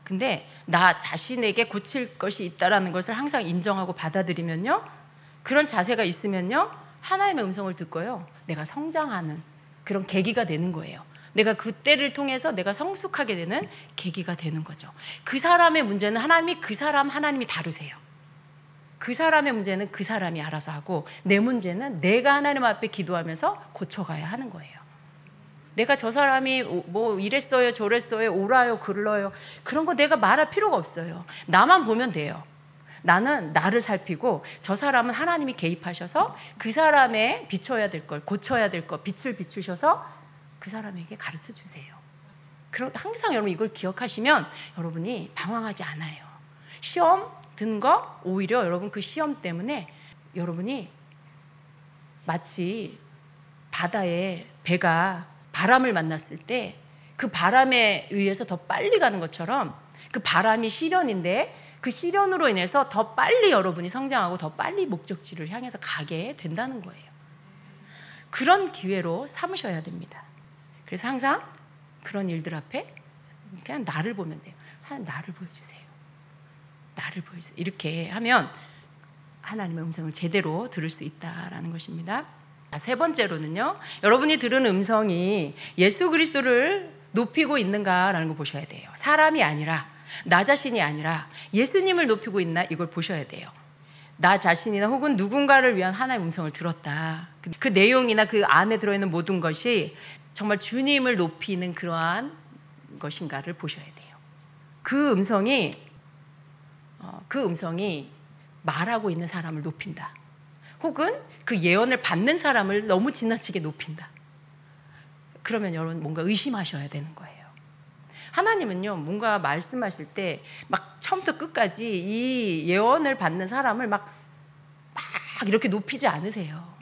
근데 나 자신에게 고칠 것이 있다는 것을 항상 인정하고 받아들이면요, 그런 자세가 있으면요, 하나님의 음성을 듣고요, 내가 성장하는 그런 계기가 되는 거예요. 내가 그때를 통해서 내가 성숙하게 되는 계기가 되는 거죠. 그 사람의 문제는 하나님이 다루세요. 그 사람의 문제는 그 사람이 알아서 하고, 내 문제는 내가 하나님 앞에 기도하면서 고쳐가야 하는 거예요. 내가 저 사람이 뭐 이랬어요 저랬어요 오라요 글러요 그런 거 내가 말할 필요가 없어요. 나만 보면 돼요. 나는 나를 살피고 저 사람은 하나님이 개입하셔서 그 사람의 비춰야 될 걸 고쳐야 될 걸 빛을 비추셔서 그 사람에게 가르쳐 주세요. 그럼 항상 여러분 이걸 기억하시면 여러분이 방황하지 않아요. 시험 든 거 오히려 여러분 그 시험 때문에 여러분이 마치 바다에 배가 바람을 만났을 때 그 바람에 의해서 더 빨리 가는 것처럼 그 바람이 시련인데 그 시련으로 인해서 더 빨리 여러분이 성장하고 더 빨리 목적지를 향해서 가게 된다는 거예요. 그런 기회로 삼으셔야 됩니다. 그래서 항상 그런 일들 앞에 그냥 나를 보면 돼요. 나를 보여주세요. 나를 보여주세요. 이렇게 하면 하나님의 음성을 제대로 들을 수 있다라는 것입니다. 세 번째로는요, 여러분이 들은 음성이 예수 그리스도를 높이고 있는가라는 걸 보셔야 돼요. 사람이 아니라 나 자신이 아니라 예수님을 높이고 있나 이걸 보셔야 돼요. 나 자신이나 혹은 누군가를 위한 하나님의 음성을 들었다. 그 내용이나 그 안에 들어있는 모든 것이 정말 주님을 높이는 그러한 것인가를 보셔야 돼요. 그 음성이 말하고 있는 사람을 높인다. 혹은 그 예언을 받는 사람을 너무 지나치게 높인다. 그러면 여러분 뭔가 의심하셔야 되는 거예요. 하나님은요, 뭔가 말씀하실 때 막 처음부터 끝까지 이 예언을 받는 사람을 막 이렇게 높이지 않으세요.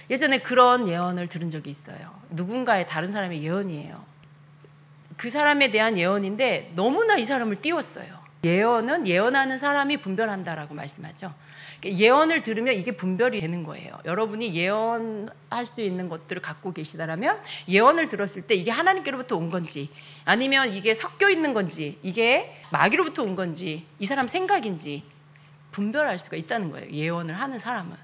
예전에 그런 예언을 들은 적이 있어요. 누군가의 다른 사람의 예언이에요. 그 사람에 대한 예언인데 너무나 이 사람을 띄웠어요. 예언은 예언하는 사람이 분별한다라고 말씀하죠. 예언을 들으면 이게 분별이 되는 거예요. 여러분이 예언할 수 있는 것들을 갖고 계시다라면 예언을 들었을 때 이게 하나님께로부터 온 건지 아니면 이게 섞여 있는 건지 이게 마귀로부터 온 건지 이 사람 생각인지 분별할 수가 있다는 거예요. 예언을 하는 사람은.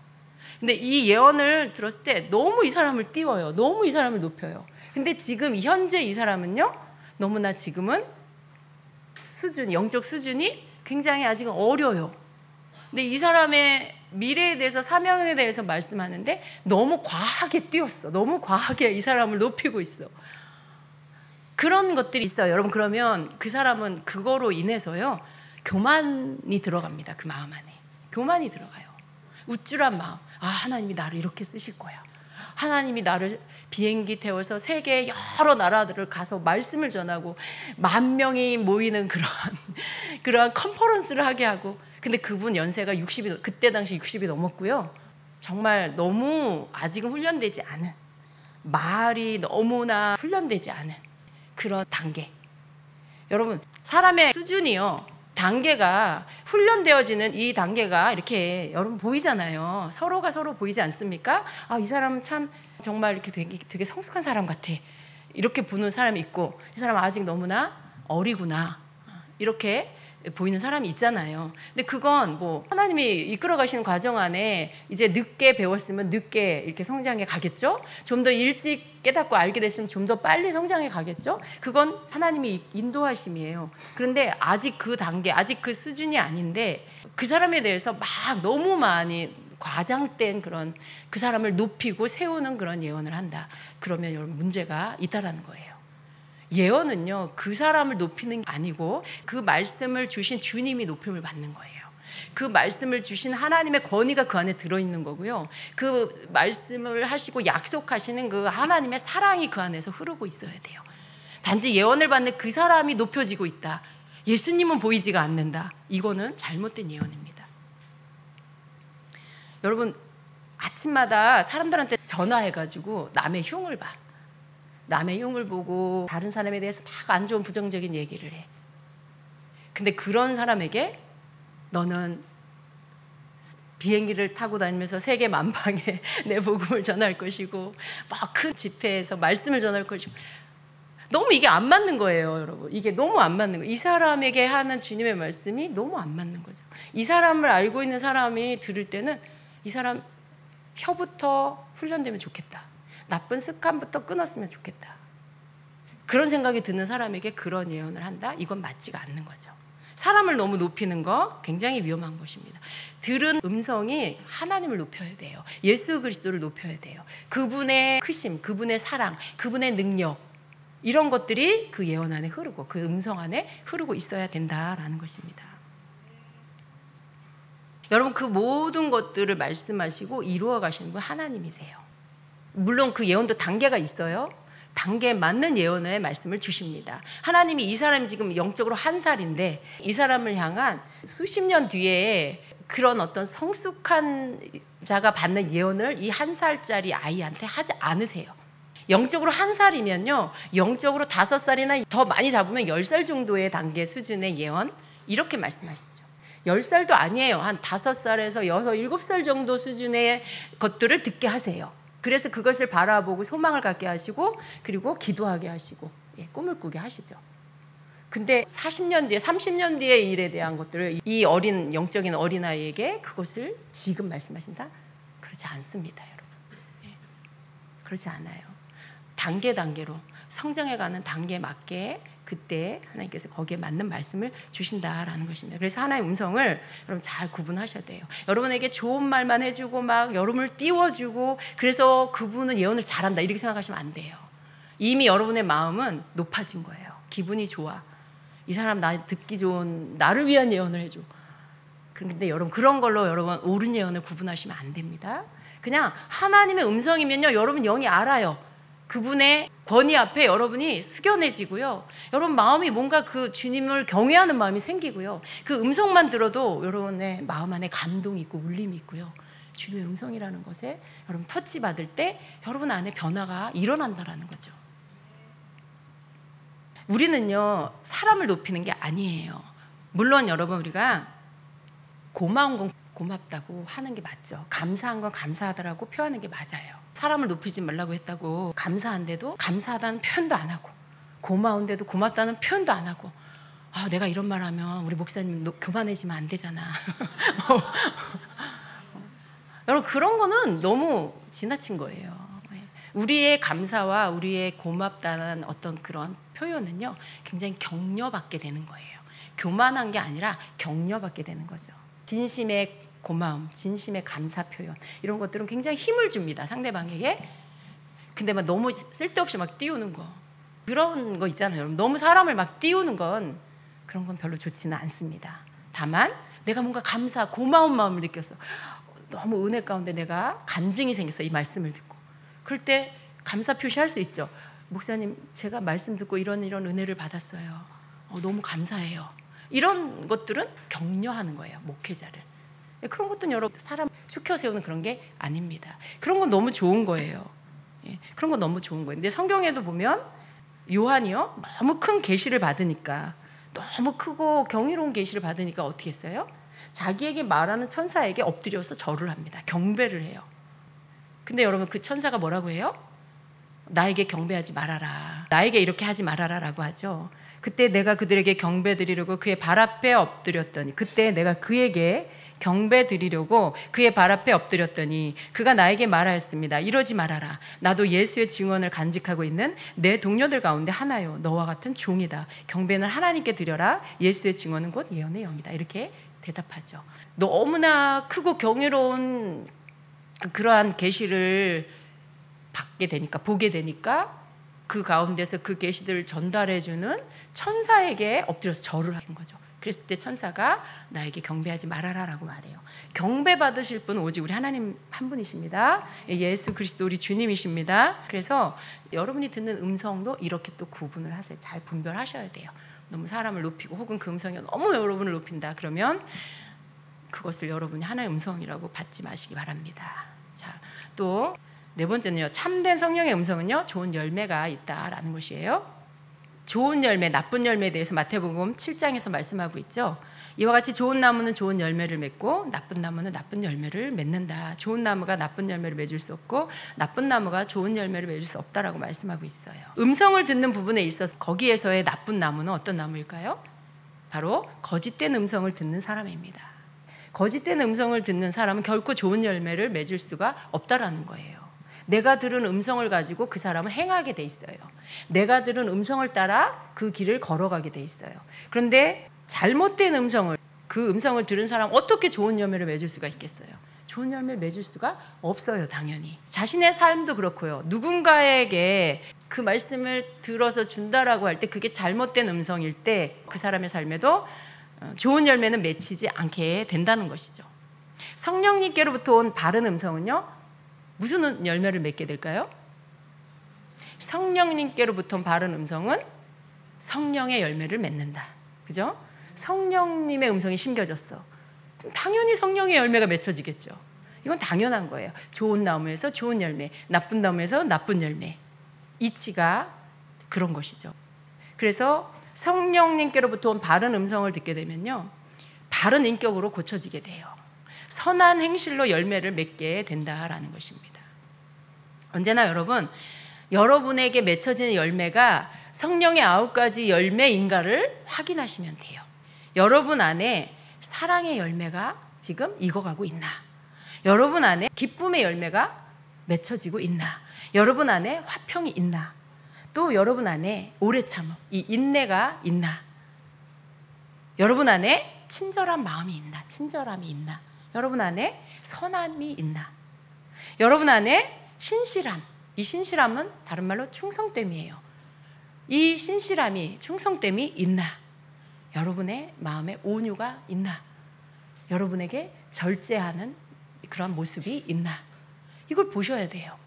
근데 이 예언을 들었을 때 너무 이 사람을 띄워요. 너무 이 사람을 높여요. 근데 지금 현재 이 사람은요, 너무나 지금은 영적 수준이 굉장히 아직은 어려요. 근데 이 사람의 미래에 대해서 사명에 대해서 말씀하는데 너무 과하게 띄웠어. 너무 과하게 이 사람을 높이고 있어. 그런 것들이 있어요. 여러분, 그러면 그 사람은 그거로 인해서요, 교만이 들어갑니다. 그 마음 안에. 교만이 들어가요. 우쭐한 마음. 하나님이 나를 이렇게 쓰실 거야. 하나님이 나를 비행기 태워서 세계 여러 나라들을 가서 말씀을 전하고 10,000명이 모이는 그러한 컨퍼런스를 하게 하고, 근데 그분 연세가 60이, 그때 당시 60이 넘었고요. 정말 너무 아직은 훈련되지 않은, 말이 너무나 훈련되지 않은 그런 단계. 여러분, 사람의 수준이요, 단계가 훈련되어지는 이 단계가 이렇게 여러분 보이잖아요. 서로가 서로 보이지 않습니까? 이 사람은 참 정말 이렇게 되게 성숙한 사람 같아. 이렇게 보는 사람이 있고, 이 사람은 아직 너무나 어리구나. 이렇게 보이는 사람이 있잖아요. 근데 그건 뭐 하나님이 이끌어 가시는 과정 안에 이제 늦게 배웠으면 늦게 이렇게 성장해 가겠죠. 좀 더 일찍 깨닫고 알게 됐으면 좀 더 빨리 성장해 가겠죠. 그건 하나님이 인도하심이에요. 그런데 아직 그 단계, 아직 그 수준이 아닌데 그 사람에 대해서 막 너무 많이 과장된 그런, 그 사람을 높이고 세우는 그런 예언을 한다. 그러면 여러분 문제가 있다라는 거예요. 예언은요, 그 사람을 높이는 게 아니고 그 말씀을 주신 주님이 높임을 받는 거예요. 그 말씀을 주신 하나님의 권위가 그 안에 들어있는 거고요. 그 말씀을 하시고 약속하시는 그 하나님의 사랑이 그 안에서 흐르고 있어야 돼요. 단지 예언을 받는 그 사람이 높여지고 있다. 예수님은 보이지가 않는다. 이거는 잘못된 예언입니다. 여러분, 아침마다 사람들한테 전화해가지고 남의 흉을 봐. 남의 흉을 보고 다른 사람에 대해서 막 안 좋은 부정적인 얘기를 해. 근데 그런 사람에게 너는 비행기를 타고 다니면서 세계 만방에 내 복음을 전할 것이고 막 큰 집회에서 말씀을 전할 것이고, 너무 이게 안 맞는 거예요, 여러분. 이게 너무 안 맞는 거예요. 이 사람에게 하는 주님의 말씀이 너무 안 맞는 거죠. 이 사람을 알고 있는 사람이 들을 때는 이 사람 혀부터 훈련되면 좋겠다. 나쁜 습관부터 끊었으면 좋겠다. 그런 생각이 드는 사람에게 그런 예언을 한다? 이건 맞지가 않는 거죠. 사람을 너무 높이는 거 굉장히 위험한 것입니다. 들은 음성이 하나님을 높여야 돼요. 예수 그리스도를 높여야 돼요. 그분의 크심, 그분의 사랑, 그분의 능력, 이런 것들이 그 예언 안에 흐르고 그 음성 안에 흐르고 있어야 된다라는 것입니다. 여러분, 그 모든 것들을 말씀하시고 이루어 가시는 분 하나님이세요. 물론 그 예언도 단계가 있어요. 단계에 맞는 예언의 말씀을 주십니다. 하나님이 이 사람이 지금 영적으로 1살인데 이 사람을 향한 수십 년 뒤에 그런 어떤 성숙한 자가 받는 예언을 이 1살짜리 아이한테 하지 않으세요. 영적으로 1살이면요, 영적으로 5살이나 더 많이 잡으면 10살 정도의 단계 수준의 예언, 이렇게 말씀하시죠. 10살도 아니에요. 한 5살에서 6, 7살 정도 수준의 것들을 듣게 하세요. 그래서 그것을 바라보고 소망을 갖게 하시고, 그리고 기도하게 하시고, 꿈을 꾸게 하시죠. 근데 40년 뒤에, 30년 뒤의 일에 대한 것들을 이 어린, 영적인 어린아이에게 그것을 지금 말씀하신다? 그렇지 않습니다, 여러분. 그렇지 않아요. 단계로 성장해가는 단계에 맞게 그때 하나님께서 거기에 맞는 말씀을 주신다라는 것입니다. 그래서 하나님의 음성을 여러분 잘 구분하셔야 돼요. 여러분에게 좋은 말만 해주고 막 여러분을 띄워주고 그래서 그분은 예언을 잘한다 이렇게 생각하시면 안 돼요. 이미 여러분의 마음은 높아진 거예요. 기분이 좋아. 이 사람 나 듣기 좋은, 나를 위한 예언을 해줘. 그런데 여러분, 그런 걸로 여러분 옳은 예언을 구분하시면 안 됩니다. 그냥 하나님의 음성이면요, 여러분 영이 알아요. 그분의 권위 앞에 여러분이 숙연해지고요, 여러분 마음이 뭔가 그 주님을 경외하는 마음이 생기고요, 그 음성만 들어도 여러분의 마음 안에 감동이 있고 울림이 있고요, 주님의 음성이라는 것에 여러분 터치 받을 때 여러분 안에 변화가 일어난다라는 거죠. 우리는요, 사람을 높이는 게 아니에요. 물론 여러분, 우리가 고마운 건 고맙다고 하는 게 맞죠. 감사한 건 감사하다라고 표하는 게 맞아요. 사람을 높이지 말라고 했다고 감사한데도 감사하다는 표현도 안 하고, 고마운데도 고맙다는 표현도 안 하고, 아, 내가 이런 말 하면 우리 목사님 그만해지면 안 되잖아. 여러분, 그런 거는 너무 지나친 거예요. 우리의 감사와 우리의 고맙다는 어떤 그런 표현은요, 굉장히 격려받게 되는 거예요. 교만한 게 아니라 격려받게 되는 거죠. 진심의 고마움, 진심의 감사 표현, 이런 것들은 굉장히 힘을 줍니다, 상대방에게. 근데 막 너무 쓸데없이 막 띄우는 거, 그런 거 있잖아요, 여러분. 너무 사람을 막 띄우는 건, 그런 건 별로 좋지는 않습니다. 다만 내가 뭔가 감사, 고마운 마음을 느꼈어. 너무 은혜 가운데 내가 간증이 생겼어, 이 말씀을 듣고. 그럴 때 감사 표시할 수 있죠. 목사님, 제가 말씀 듣고 이런 은혜를 받았어요. 너무 감사해요. 이런 것들은 격려하는 거예요, 목회자를. 그런 것도 여러분 사람 축혀 세우는 그런 게 아닙니다. 그런 건 너무 좋은 거예요. 그런 건 너무 좋은 거예요. 근데 성경에도 보면 요한이요, 너무 큰 계시를 받으니까, 너무 크고 경이로운 계시를 받으니까 어떻게 했어요? 자기에게 말하는 천사에게 엎드려서 절을 합니다. 경배를 해요. 근데 여러분, 그 천사가 뭐라고 해요? 나에게 경배하지 말아라, 나에게 이렇게 하지 말아라 라고 하죠. 그때 내가 그들에게 경배 드리려고 그의 발 앞에 엎드렸더니, 그때 내가 그에게 경배 드리려고 그의 발 앞에 엎드렸더니 그가 나에게 말하였습니다. 이러지 말아라. 나도 예수의 증언을 간직하고 있는 내 동료들 가운데 하나요. 너와 같은 종이다. 경배는 하나님께 드려라. 예수의 증언은 곧 예언의 영이다. 이렇게 대답하죠. 너무나 크고 경이로운 그러한 계시를 받게 되니까, 보게 되니까 그 가운데서 그 계시들을 전달해주는 천사에게 엎드려서 절을 하는 거죠. 그랬을 때 천사가 나에게 경배하지 말아라 라고 말해요. 경배 받으실 분은 오직 우리 하나님 한 분이십니다. 예수 그리스도 우리 주님이십니다. 그래서 여러분이 듣는 음성도 이렇게 또 구분을 하세요. 잘 분별하셔야 돼요. 너무 사람을 높이고 혹은 그 음성이 너무 여러분을 높인다 그러면 그것을 여러분이 하나의 음성이라고 받지 마시기 바랍니다. 자, 또 네 번째는요, 참된 성령의 음성은요, 좋은 열매가 있다라는 것이에요. 좋은 열매, 나쁜 열매에 대해서 마태복음 7장에서 말씀하고 있죠. 이와 같이 좋은 나무는 좋은 열매를 맺고 나쁜 나무는 나쁜 열매를 맺는다. 좋은 나무가 나쁜 열매를 맺을 수 없고 나쁜 나무가 좋은 열매를 맺을 수 없다라고 말씀하고 있어요. 음성을 듣는 부분에 있어서 거기에서의 나쁜 나무는 어떤 나무일까요? 바로 거짓된 음성을 듣는 사람입니다. 거짓된 음성을 듣는 사람은 결코 좋은 열매를 맺을 수가 없다라는 거예요. 내가 들은 음성을 가지고 그 사람은 행하게 돼 있어요. 내가 들은 음성을 따라 그 길을 걸어가게 돼 있어요. 그런데 잘못된 음성을, 그 음성을 들은 사람 어떻게 좋은 열매를 맺을 수가 있겠어요? 좋은 열매를 맺을 수가 없어요. 당연히 자신의 삶도 그렇고요. 누군가에게 그 말씀을 들어서 준다라고 할 때 그게 잘못된 음성일 때 그 사람의 삶에도 좋은 열매는 맺히지 않게 된다는 것이죠. 성령님께로부터 온 바른 음성은요, 무슨 열매를 맺게 될까요? 성령님께로부터 온 바른 음성은 성령의 열매를 맺는다. 그죠? 성령님의 음성이 심겨졌어. 당연히 성령의 열매가 맺혀지겠죠. 이건 당연한 거예요. 좋은 나무에서 좋은 열매, 나쁜 나무에서 나쁜 열매. 이치가 그런 것이죠. 그래서 성령님께로부터 온 바른 음성을 듣게 되면요, 바른 인격으로 고쳐지게 돼요. 선한 행실로 열매를 맺게 된다라는 것입니다. 언제나 여러분에게 맺혀지는 열매가 성령의 9가지 열매인가를 확인하시면 돼요. 여러분 안에 사랑의 열매가 지금 익어가고 있나? 여러분 안에 기쁨의 열매가 맺혀지고 있나? 여러분 안에 화평이 있나? 또 여러분 안에 오래 참음, 이 인내가 있나? 여러분 안에 친절한 마음이 있나? 친절함이 있나? 여러분 안에 선함이 있나? 여러분 안에 신실함, 이 신실함은 다른 말로 충성됨이에요. 이 신실함이, 충성됨이 있나? 여러분의 마음에 온유가 있나? 여러분에게 절제하는 그런 모습이 있나? 이걸 보셔야 돼요.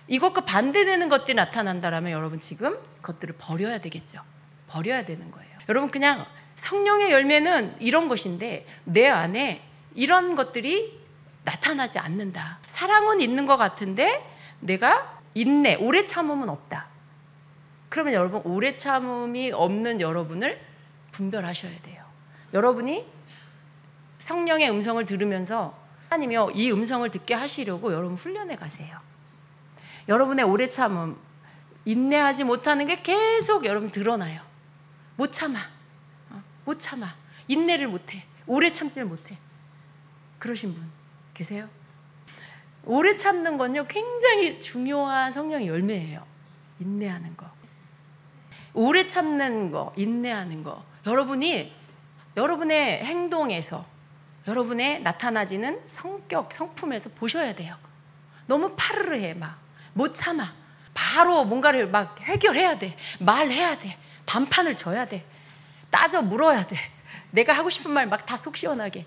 이것과 반대되는 것들이 나타난다면 여러분 지금 그것들을 버려야 되겠죠. 버려야 되는 거예요. 여러분 그냥 성령의 열매는 이런 것인데 내 안에 이런 것들이 나타나지 않는다. 사랑은 있는 것 같은데 내가 인내, 오래 참음은 없다. 그러면 여러분 오래 참음이 없는 여러분을 분별하셔야 돼요. 여러분이 성령의 음성을 들으면서 하나님이요, 이 음성을 듣게 하시려고 여러분 훈련해 가세요. 여러분의 오래 참음, 인내하지 못하는 게 계속 여러분 드러나요. 못 참아, 못 참아, 인내를 못해, 오래 참지를 못해. 그러신 분 계세요? 오래 참는 건요 굉장히 중요한 성령의 열매예요. 인내하는 거, 오래 참는 거, 인내하는 거. 여러분이 여러분의 행동에서, 여러분의 나타나지는 성격, 성품에서 보셔야 돼요. 너무 파르르해, 막 못 참아, 바로 뭔가를 막 해결해야 돼, 말해야 돼, 단판을 져야 돼, 따져 물어야 돼, 내가 하고 싶은 말 막 다 속 시원하게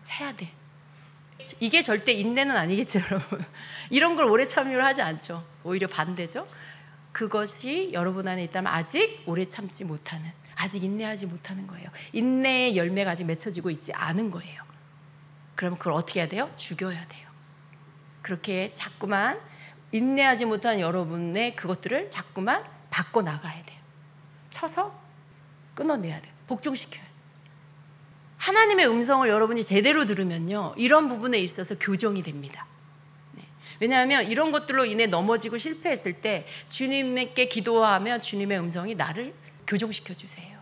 해야 돼. 이게 절대 인내는 아니겠죠, 여러분. 이런 걸 오래 참으려 하지 않죠. 오히려 반대죠. 그것이 여러분 안에 있다면 아직 오래 참지 못하는, 아직 인내하지 못하는 거예요. 인내의 열매가 아직 맺혀지고 있지 않은 거예요. 그러면 그걸 어떻게 해야 돼요? 죽여야 돼요. 그렇게 자꾸만 인내하지 못한 여러분의 그것들을 자꾸만 바꿔나가야 돼요. 쳐서 끊어내야 돼요. 복종시켜야 돼요. 하나님의 음성을 여러분이 제대로 들으면요, 이런 부분에 있어서 교정이 됩니다. 왜냐하면 이런 것들로 인해 넘어지고 실패했을 때 주님께 기도하며 주님의 음성이 나를 교정시켜 주세요.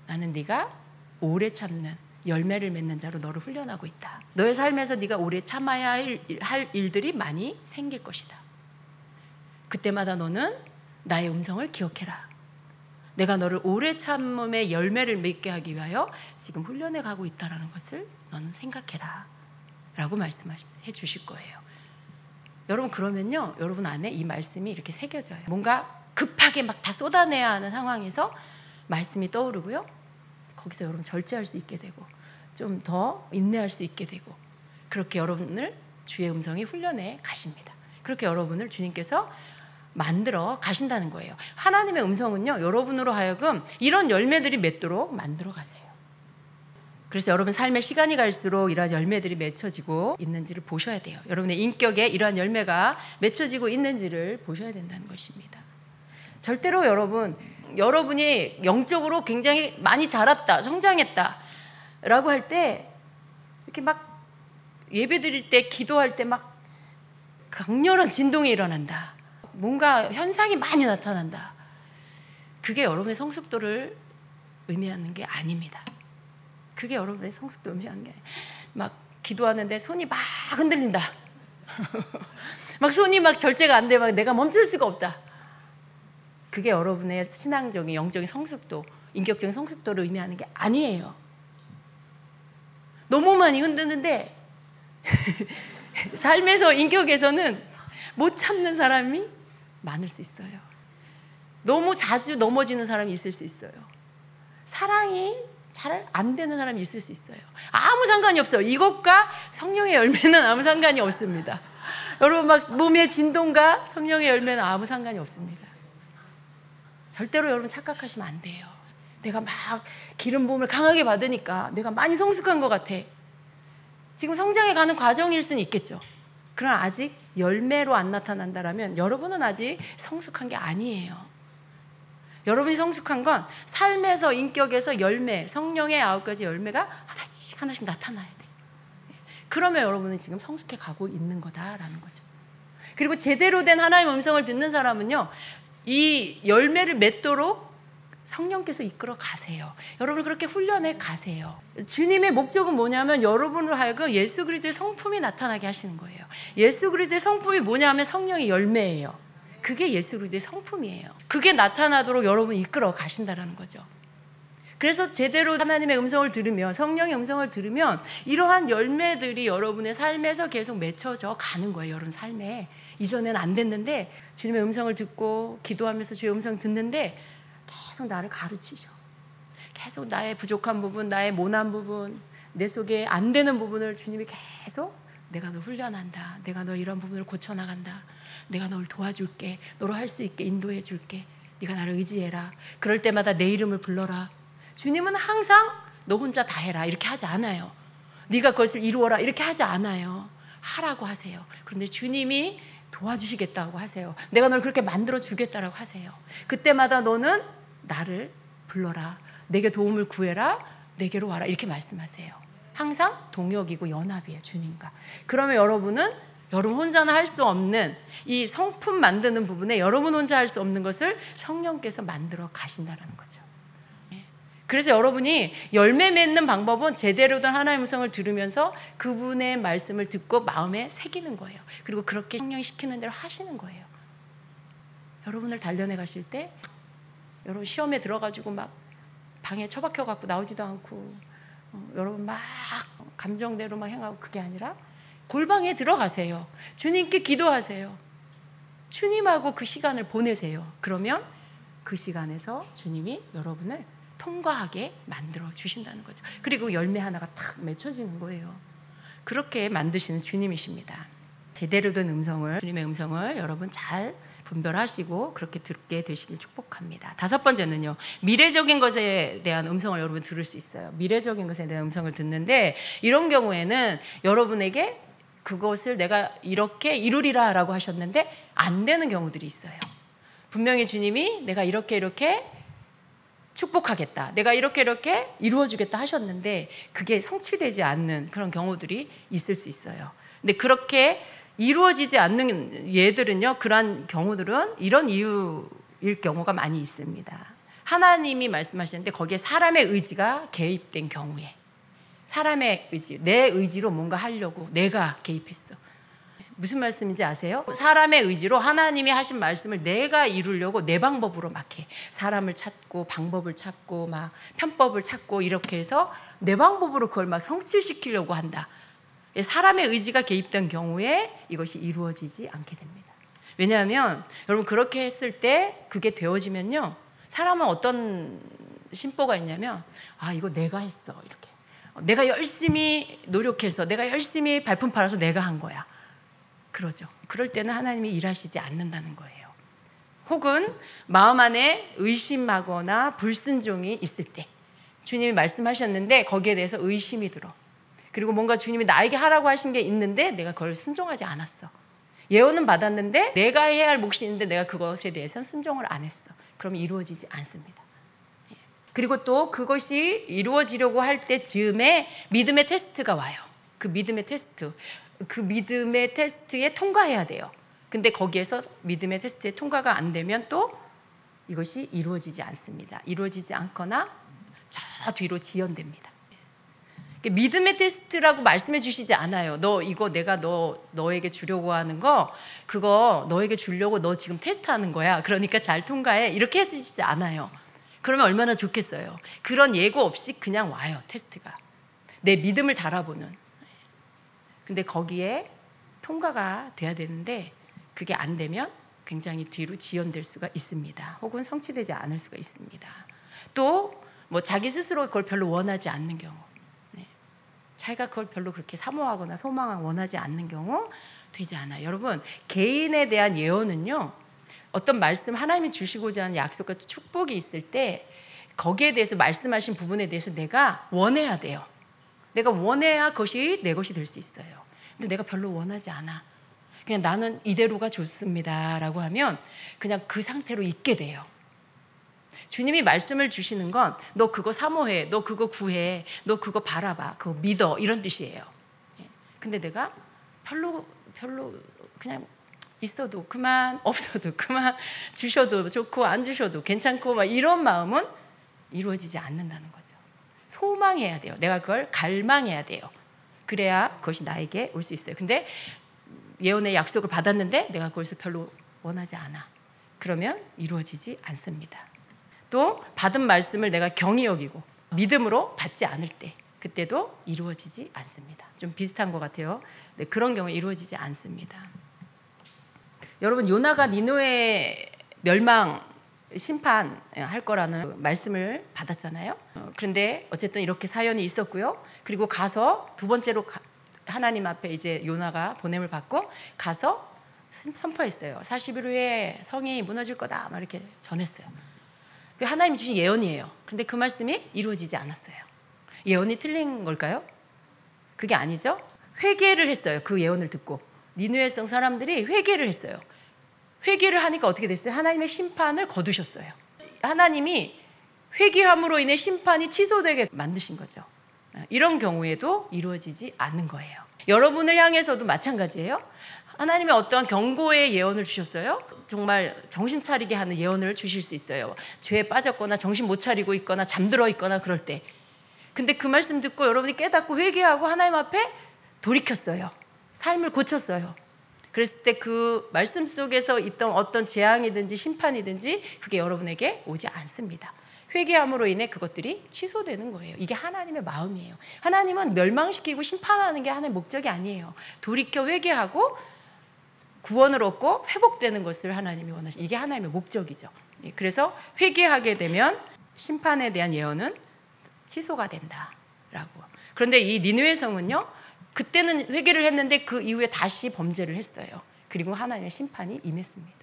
나는 네가 오래 참는 열매를 맺는 자로 너를 훈련하고 있다. 너의 삶에서 네가 오래 참아야 할 일들이 많이 생길 것이다. 그때마다 너는 나의 음성을 기억해라. 내가 너를 오래 참음의 열매를 맺게 하기 위하여 지금 훈련해 가고 있다는 것을 너는 생각해라 라고 말씀해 주실 거예요. 여러분 그러면요, 여러분 안에 이 말씀이 이렇게 새겨져요. 뭔가 급하게 막 다 쏟아내야 하는 상황에서 말씀이 떠오르고요, 거기서 여러분 절제할 수 있게 되고 좀 더 인내할 수 있게 되고, 그렇게 여러분을 주의 음성이 훈련해 가십니다. 그렇게 여러분을 주님께서 만들어 가신다는 거예요. 하나님의 음성은요, 여러분으로 하여금 이런 열매들이 맺도록 만들어 가세요. 그래서 여러분 삶의 시간이 갈수록 이러한 열매들이 맺혀지고 있는지를 보셔야 돼요. 여러분의 인격에 이러한 열매가 맺혀지고 있는지를 보셔야 된다는 것입니다. 절대로 여러분이 영적으로 굉장히 많이 자랐다, 성장했다 라고 할 때, 이렇게 막 예배 드릴 때, 기도할 때 막 강렬한 진동이 일어난다, 뭔가 현상이 많이 나타난다, 그게 여러분의 성숙도를 의미하는 게 아닙니다. 그게 여러분의 성숙도를 의미하는 게, 막 기도하는데 손이 막 흔들린다 막 손이 막 절제가 안 돼, 막 내가 멈출 수가 없다, 그게 여러분의 신앙적인 영적인 성숙도, 인격적인 성숙도를 의미하는 게 아니에요. 너무 많이 흔드는데 삶에서, 인격에서는 못 참는 사람이 많을 수 있어요. 너무 자주 넘어지는 사람이 있을 수 있어요. 사랑이 잘 안 되는 사람이 있을 수 있어요. 아무 상관이 없어요. 이것과 성령의 열매는 아무 상관이 없습니다. 여러분, 막 몸의 진동과 성령의 열매는 아무 상관이 없습니다. 절대로 여러분 착각하시면 안 돼요. 내가 막 기름 부음을 강하게 받으니까 내가 많이 성숙한 것 같아. 지금 성장해 가는 과정일 수는 있겠죠. 그러나 아직 열매로 안 나타난다라면 여러분은 아직 성숙한 게 아니에요. 여러분이 성숙한 건 삶에서, 인격에서 열매, 성령의 9가지 열매가 하나씩 하나씩 나타나야 돼. 그러면 여러분은 지금 성숙해 가고 있는 거다라는 거죠. 그리고 제대로 된 하나님의 음성을 듣는 사람은요, 이 열매를 맺도록 성령께서 이끌어 가세요. 여러분을 그렇게 훈련해 가세요. 주님의 목적은 뭐냐면 여러분으로 하여금 예수 그리스도의 성품이 나타나게 하시는 거예요. 예수 그리스도의 성품이 뭐냐면 성령의 열매예요. 그게 예수 그리스도의 성품이에요. 그게 나타나도록 여러분을 이끌어 가신다는 거죠. 그래서 제대로 하나님의 음성을 들으면, 성령의 음성을 들으면 이러한 열매들이 여러분의 삶에서 계속 맺혀져 가는 거예요. 여러분 삶에. 이전에는 안 됐는데 주님의 음성을 듣고 기도하면서 주의 음성 듣는데 계속 나를 가르치셔. 계속 나의 부족한 부분, 나의 모난 부분, 내 속에 안 되는 부분을 주님이 계속 내가 너 훈련한다. 내가 너 이런 부분을 고쳐나간다. 내가 널 도와줄게. 너로 할 수 있게 인도해 줄게. 네가 나를 의지해라. 그럴 때마다 내 이름을 불러라. 주님은 항상 너 혼자 다 해라 이렇게 하지 않아요. 네가 그것을 이루어라 이렇게 하지 않아요. 하라고 하세요. 그런데 주님이 도와주시겠다고 하세요. 내가 널 그렇게 만들어 주겠다라고 하세요. 그때마다 너는 나를 불러라. 내게 도움을 구해라. 내게로 와라. 이렇게 말씀하세요. 항상 동역이고 연합이에요. 주님과. 그러면 여러분은 여러분 혼자는 할 수 없는 이 성품 만드는 부분에 여러분 혼자 할 수 없는 것을 성령께서 만들어 가신다는 거죠. 그래서 여러분이 열매 맺는 방법은 제대로 된 하나님의 음성을 들으면서 그분의 말씀을 듣고 마음에 새기는 거예요. 그리고 그렇게 성령이 시키는 대로 하시는 거예요. 여러분을 단련해 가실 때 여러분 시험에 들어가지고 막 방에 처박혀 갖고 나오지도 않고 여러분 막 감정대로 막 행하고 그게 아니라 골방에 들어가세요. 주님께 기도하세요. 주님하고 그 시간을 보내세요. 그러면 그 시간에서 주님이 여러분을 통과하게 만들어 주신다는 거죠. 그리고 열매 하나가 탁 맺혀지는 거예요. 그렇게 만드시는 주님이십니다. 제대로 된 음성을, 주님의 음성을 여러분 잘 분별하시고 그렇게 듣게 되시길 축복합니다. 5번째는요, 미래적인 것에 대한 음성을 여러분 들을 수 있어요. 미래적인 것에 대한 음성을 듣는데 이런 경우에는 여러분에게 그것을 내가 이렇게 이루리라 라고 하셨는데 안 되는 경우들이 있어요. 분명히 주님이 내가 이렇게 축복하겠다, 내가 이렇게 이루어주겠다 하셨는데 그게 성취되지 않는 그런 경우들이 있을 수 있어요. 근데 그렇게 이루어지지 않는 예들은요, 그러한 경우들은 이런 이유일 경우가 많이 있습니다. 하나님이 말씀하시는데 거기에 사람의 의지가 개입된 경우에, 사람의 의지, 내 의지로 뭔가 하려고 내가 개입했어. 무슨 말씀인지 아세요? 사람의 의지로 하나님이 하신 말씀을 내가 이루려고 내 방법으로 막 해. 사람을 찾고 방법을 찾고 막 편법을 찾고 이렇게 해서 내 방법으로 그걸 막 성취시키려고 한다. 사람의 의지가 개입된 경우에 이것이 이루어지지 않게 됩니다. 왜냐하면 여러분 그렇게 했을 때 그게 되어지면요, 사람은 어떤 심보가 있냐면 이거 내가 했어, 이렇게 내가 열심히 노력해서 내가 열심히 발품 팔아서 내가 한 거야, 그러죠. 그럴 때는 하나님이 일하시지 않는다는 거예요. 혹은 마음 안에 의심하거나 불순종이 있을 때 주님이 말씀하셨는데 거기에 대해서 의심이 들어. 그리고 뭔가 주님이 나에게 하라고 하신 게 있는데 내가 그걸 순종하지 않았어. 예언은 받았는데 내가 해야 할 몫이 있는데 내가 그것에 대해서는 순종을 안 했어. 그러면 이루어지지 않습니다. 그리고 또 그것이 이루어지려고 할 때쯤에 믿음의 테스트가 와요. 그 믿음의 테스트에 통과해야 돼요. 근데 거기에서 믿음의 테스트에 통과가 안 되면 또 이것이 이루어지지 않습니다. 이루어지지 않거나 저 뒤로 지연됩니다. 믿음의 테스트라고 말씀해 주시지 않아요. 너 이거 내가 너에게 주려고 하는 거, 그거 너에게 주려고 너 지금 테스트하는 거야. 그러니까 잘 통과해. 이렇게 해주시지 않아요. 그러면 얼마나 좋겠어요. 그런 예고 없이 그냥 와요, 테스트가. 내 믿음을 달아보는. 근데 거기에 통과가 돼야 되는데 그게 안 되면 굉장히 뒤로 지연될 수가 있습니다. 혹은 성취되지 않을 수가 있습니다. 또 뭐 자기 스스로 그걸 별로 원하지 않는 경우, 자기가 그걸 별로 그렇게 사모하거나 소망하고 원하지 않는 경우 되지 않아요. 여러분, 개인에 대한 예언은요, 어떤 말씀, 하나님이 주시고자 하는 약속과 축복이 있을 때 거기에 대해서 말씀하신 부분에 대해서 내가 원해야 돼요. 내가 원해야 그것이 내 것이 될 수 있어요. 근데 내가 별로 원하지 않아. 그냥 나는 이대로가 좋습니다 라고 하면 그냥 그 상태로 있게 돼요. 주님이 말씀을 주시는 건 너 그거 사모해, 너 그거 구해, 너 그거 바라봐, 그거 믿어, 이런 뜻이에요. 근데 내가 별로 그냥 있어도 그만, 없어도 그만, 주셔도 좋고 안 주셔도 괜찮고 막 이런 마음은 이루어지지 않는다는 거죠. 소망해야 돼요. 내가 그걸 갈망해야 돼요. 그래야 그것이 나에게 올 수 있어요. 근데 예언의 약속을 받았는데 내가 그것을 별로 원하지 않아. 그러면 이루어지지 않습니다. 또 받은 말씀을 내가 경히 여기고 믿음으로 받지 않을 때 그때도 이루어지지 않습니다. 좀 비슷한 것 같아요. 네, 그런 경우에 이루어지지 않습니다. 여러분, 요나가 니느웨 멸망 심판할 거라는 말씀을 받았잖아요. 그런데 어쨌든 이렇게 사연이 있었고요. 그리고 가서 두 번째로 하나님 앞에 이제 요나가 보냄을 받고 가서 선포했어요. 40일 후에 성이 무너질 거다 막 이렇게 전했어요. 하나님이 주신 예언이에요. 근데 그 말씀이 이루어지지 않았어요. 예언이 틀린 걸까요? 그게 아니죠. 회개를 했어요. 그 예언을 듣고 니느웨 성 사람들이 회개를 했어요. 회개를 하니까 어떻게 됐어요? 하나님의 심판을 거두셨어요. 하나님이 회개함으로 인해 심판이 취소되게 만드신 거죠. 이런 경우에도 이루어지지 않는 거예요. 여러분을 향해서도 마찬가지예요. 하나님의 어떠한 경고의 예언을 주셨어요. 정말 정신 차리게 하는 예언을 주실 수 있어요. 죄에 빠졌거나 정신 못 차리고 있거나 잠들어 있거나 그럴 때. 근데 그 말씀 듣고 여러분이 깨닫고 회개하고 하나님 앞에 돌이켰어요. 삶을 고쳤어요. 그랬을 때 그 말씀 속에서 있던 어떤 재앙이든지 심판이든지 그게 여러분에게 오지 않습니다. 회개함으로 인해 그것들이 취소되는 거예요. 이게 하나님의 마음이에요. 하나님은 멸망시키고 심판하는 게 하나님의 목적이 아니에요. 돌이켜 회개하고 구원을 얻고 회복되는 것을 하나님이 원하시는, 이게 하나님의 목적이죠. 그래서 회개하게 되면 심판에 대한 예언은 취소가 된다라고. 그런데 이 니느웨 성은요, 그때는 회개를 했는데 그 이후에 다시 범죄를 했어요. 그리고 하나님의 심판이 임했습니다.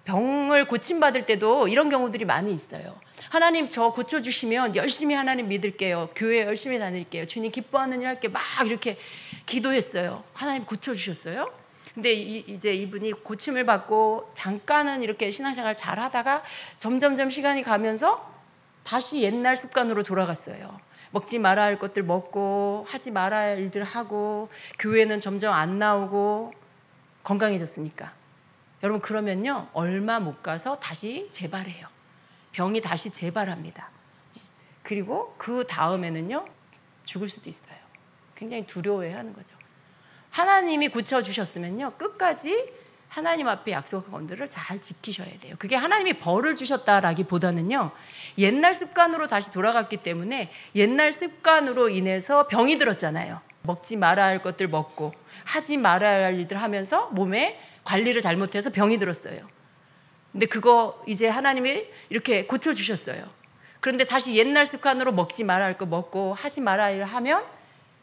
병을 고침받을 때도 이런 경우들이 많이 있어요. 하나님 저 고쳐주시면 열심히 하나님 믿을게요. 교회 열심히 다닐게요. 주님 기뻐하는 일 할게 막 이렇게 기도했어요. 하나님 고쳐주셨어요. 근데 이제 이분이 고침을 받고 잠깐은 이렇게 신앙생활 잘 하다가 점점점 시간이 가면서 다시 옛날 습관으로 돌아갔어요. 먹지 말아야 할 것들 먹고 하지 말아야 할 일들 하고 교회는 점점 안 나오고 건강해졌으니까. 여러분, 그러면요 얼마 못 가서 다시 재발해요. 병이 다시 재발합니다. 그리고 그 다음에는요 죽을 수도 있어요. 굉장히 두려워해하는 거죠. 하나님이 고쳐주셨으면요 끝까지 하나님 앞에 약속한 것들을 잘 지키셔야 돼요. 그게 하나님이 벌을 주셨다라기보다는요 옛날 습관으로 다시 돌아갔기 때문에 옛날 습관으로 인해서 병이 들었잖아요. 먹지 말아야 할 것들 먹고 하지 말아야 할 일들 하면서 몸에 관리를 잘못해서 병이 들었어요. 근데 그거 이제 하나님이 이렇게 고쳐주셨어요. 그런데 다시 옛날 습관으로 먹지 말아야 할 거 먹고 하지 말아야 할 일 하면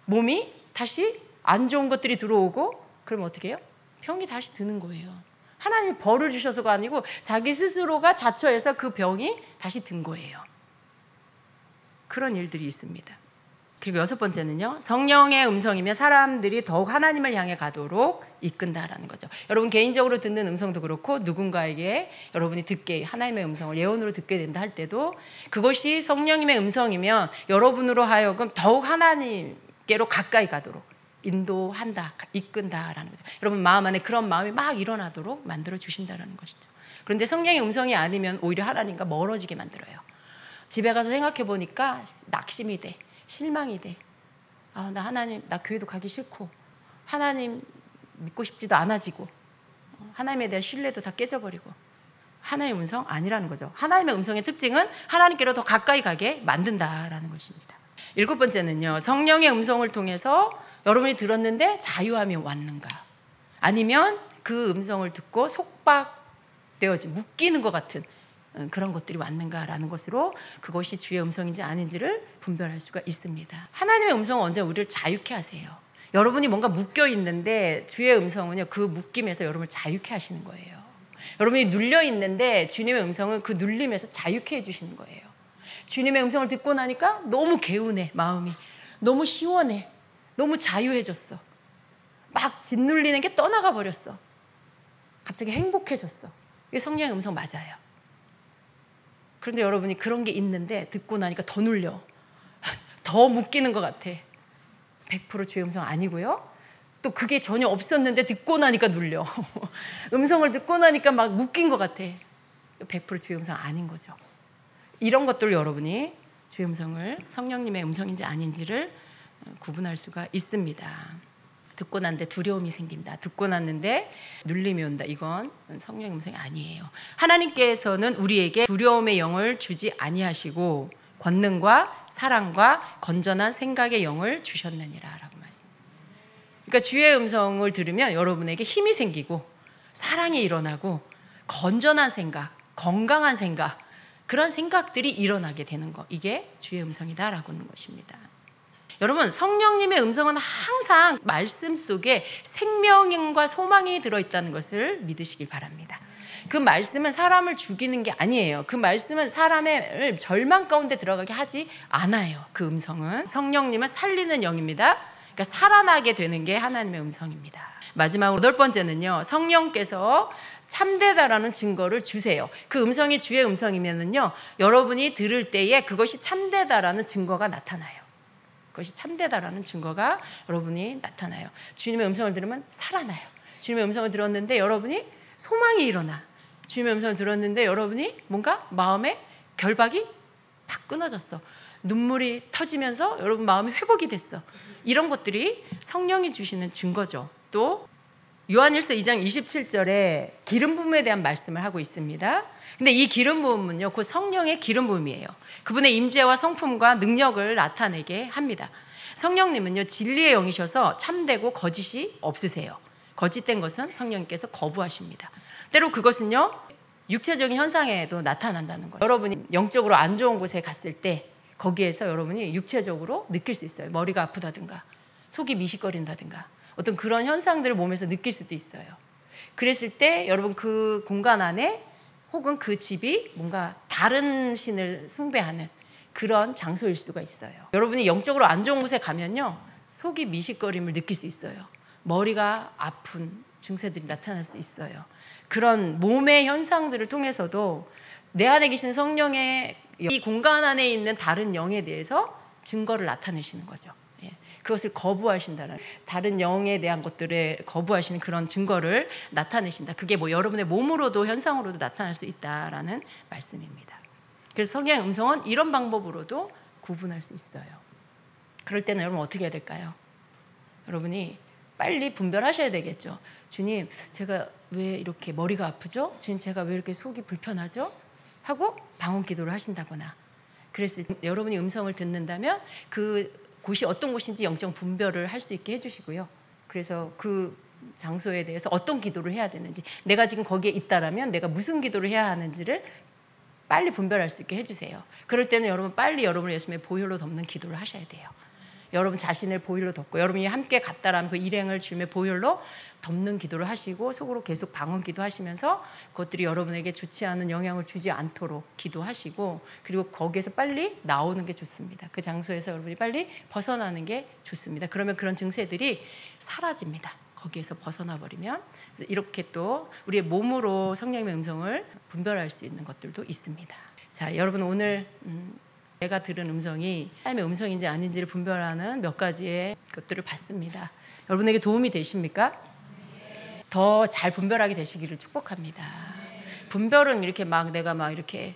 몸이 다시 안 좋은 것들이 들어오고 그러면 어떻게 해요? 병이 다시 드는 거예요. 하나님이 벌을 주셔서가 아니고 자기 스스로가 자처해서 그 병이 다시 든 거예요. 그런 일들이 있습니다. 그리고 여섯 번째는요, 성령의 음성이면 사람들이 더욱 하나님을 향해 가도록 이끈다라는 거죠. 여러분 개인적으로 듣는 음성도 그렇고 누군가에게 여러분이 듣게 하나님의 음성을 예언으로 듣게 된다 할 때도 그것이 성령님의 음성이면 여러분으로 하여금 더욱 하나님께로 가까이 가도록 인도한다, 이끈다라는 거죠. 여러분 마음 안에 그런 마음이 막 일어나도록 만들어 주신다라는 것이죠. 그런데 성령의 음성이 아니면 오히려 하나님과 멀어지게 만들어요. 집에 가서 생각해 보니까 낙심이 돼. 실망이 돼. 아, 나 하나님, 나 교회도 가기 싫고 하나님 믿고 싶지도 않아지고 하나님에 대한 신뢰도 다 깨져버리고 하나님의 음성 아니라는 거죠. 하나님의 음성의 특징은 하나님께로 더 가까이 가게 만든다라는 것입니다. 7번째는요. 성령의 음성을 통해서 여러분이 들었는데 자유함이 왔는가? 아니면 그 음성을 듣고 속박되어지 묶이는 것 같은 그런 것들이 왔는가라는 것으로 그것이 주의 음성인지 아닌지를 분별할 수가 있습니다. 하나님의 음성은 언제 우리를 자유케 하세요. 여러분이 뭔가 묶여 있는데 주의 음성은요, 그 묶임에서 여러분을 자유케 하시는 거예요. 여러분이 눌려 있는데 주님의 음성은 그 눌림에서 자유케 해주시는 거예요. 주님의 음성을 듣고 나니까 너무 개운해, 마음이 너무 시원해, 너무 자유해졌어. 막 짓눌리는 게 떠나가 버렸어. 갑자기 행복해졌어. 이게 성령의 음성 맞아요. 그런데 여러분이 그런 게 있는데 듣고 나니까 더 눌려, 더 묶이는 것 같아. 100% 주의 음성 아니고요. 또 그게 전혀 없었는데 듣고 나니까 눌려. 음성을 듣고 나니까 막 묶인 것 같아. 100% 주의 음성 아닌 거죠. 이런 것들 여러분이 주의 음성을 성령님의 음성인지 아닌지를 구분할 수가 있습니다. 듣고 났는데 두려움이 생긴다. 듣고 났는데 눌림이 온다. 이건 성령의 음성이 아니에요. 하나님께서는 우리에게 두려움의 영을 주지 아니하시고 권능과 사랑과 건전한 생각의 영을 주셨느니라 라고 말씀. 그러니까 주의 음성을 들으면 여러분에게 힘이 생기고 사랑이 일어나고 건전한 생각, 건강한 생각, 그런 생각들이 일어나게 되는 거. 이게 주의 음성이다라고 하는 것입니다. 여러분, 성령님의 음성은 항상 말씀 속에 생명과 소망이 들어있다는 것을 믿으시길 바랍니다. 그 말씀은 사람을 죽이는 게 아니에요. 그 말씀은 사람의 절망 가운데 들어가게 하지 않아요. 그 음성은 성령님은 살리는 영입니다. 그러니까 살아나게 되는 게 하나님의 음성입니다. 마지막으로 8번째는요. 성령께서 참되다라는 증거를 주세요. 그 음성이 주의 음성이면은요, 여러분이 들을 때에 그것이 참되다라는 증거가 나타나요. 그것이 참되다라는 증거가 여러분이 나타나요. 주님의 음성을 들으면 살아나요. 주님의 음성을 들었는데 여러분이 소망이 일어나. 주님의 음성을 들었는데 여러분이 뭔가 마음에 결박이 팍 끊어졌어. 눈물이 터지면서 여러분 마음이 회복이 됐어. 이런 것들이 성령이 주시는 증거죠. 또 요한일서 2장 27절에 기름 부음에 대한 말씀을 하고 있습니다. 근데 이 기름 부음은요, 그 성령의 기름 부음이에요. 그분의 임재와 성품과 능력을 나타내게 합니다. 성령님은요, 진리의 영이셔서 참되고 거짓이 없으세요. 거짓된 것은 성령님께서 거부하십니다. 때로 그것은요, 육체적인 현상에도 나타난다는 거예요. 여러분이 영적으로 안 좋은 곳에 갔을 때 거기에서 여러분이 육체적으로 느낄 수 있어요. 머리가 아프다든가 속이 미식거린다든가 어떤 그런 현상들을 몸에서 느낄 수도 있어요. 그랬을 때 여러분 그 공간 안에 혹은 그 집이 뭔가 다른 신을 숭배하는 그런 장소일 수가 있어요. 여러분이 영적으로 안 좋은 곳에 가면요, 속이 미식거림을 느낄 수 있어요. 머리가 아픈 증세들이 나타날 수 있어요. 그런 몸의 현상들을 통해서도 내 안에 계신 성령의 이 공간 안에 있는 다른 영에 대해서 증거를 나타내시는 거죠. 그것을 거부하신다는, 다른 영에 대한 것들에 거부하시는 그런 증거를 나타내신다. 그게 뭐 여러분의 몸으로도 현상으로도 나타날 수 있다라는 말씀입니다. 그래서 성령의 음성은 이런 방법으로도 구분할 수 있어요. 그럴 때는 여러분 어떻게 해야 될까요? 여러분이 빨리 분별하셔야 되겠죠. 주님, 제가 왜 이렇게 머리가 아프죠? 주님, 제가 왜 이렇게 속이 불편하죠? 하고 방언 기도를 하신다거나, 그랬을 때 여러분이 음성을 듣는다면 그 곳이 어떤 곳인지 영적 분별을 할 수 있게 해주시고요. 그래서 그 장소에 대해서 어떤 기도를 해야 되는지, 내가 지금 거기에 있다라면 내가 무슨 기도를 해야 하는지를 빨리 분별할 수 있게 해주세요. 그럴 때는 여러분 빨리 여러분을 예수님의 보혈로 덮는 기도를 하셔야 돼요. 여러분 자신을 보혈로 덮고 여러분이 함께 갔다라면 그 일행을 주님의 보혈로 덮는 기도를 하시고 속으로 계속 방언 기도하시면서 그것들이 여러분에게 좋지 않은 영향을 주지 않도록 기도하시고, 그리고 거기에서 빨리 나오는 게 좋습니다. 그 장소에서 여러분이 빨리 벗어나는 게 좋습니다. 그러면 그런 증세들이 사라집니다. 거기에서 벗어나 버리면. 이렇게 또 우리의 몸으로 성령님의 음성을 분별할 수 있는 것들도 있습니다. 자, 여러분 오늘 내가 들은 음성이 하나님의 음성인지 아닌지를 분별하는 몇 가지의 것들을 봤습니다. 여러분에게 도움이 되십니까? 더 잘 분별하게 되시기를 축복합니다. 분별은 이렇게 막 내가 막 이렇게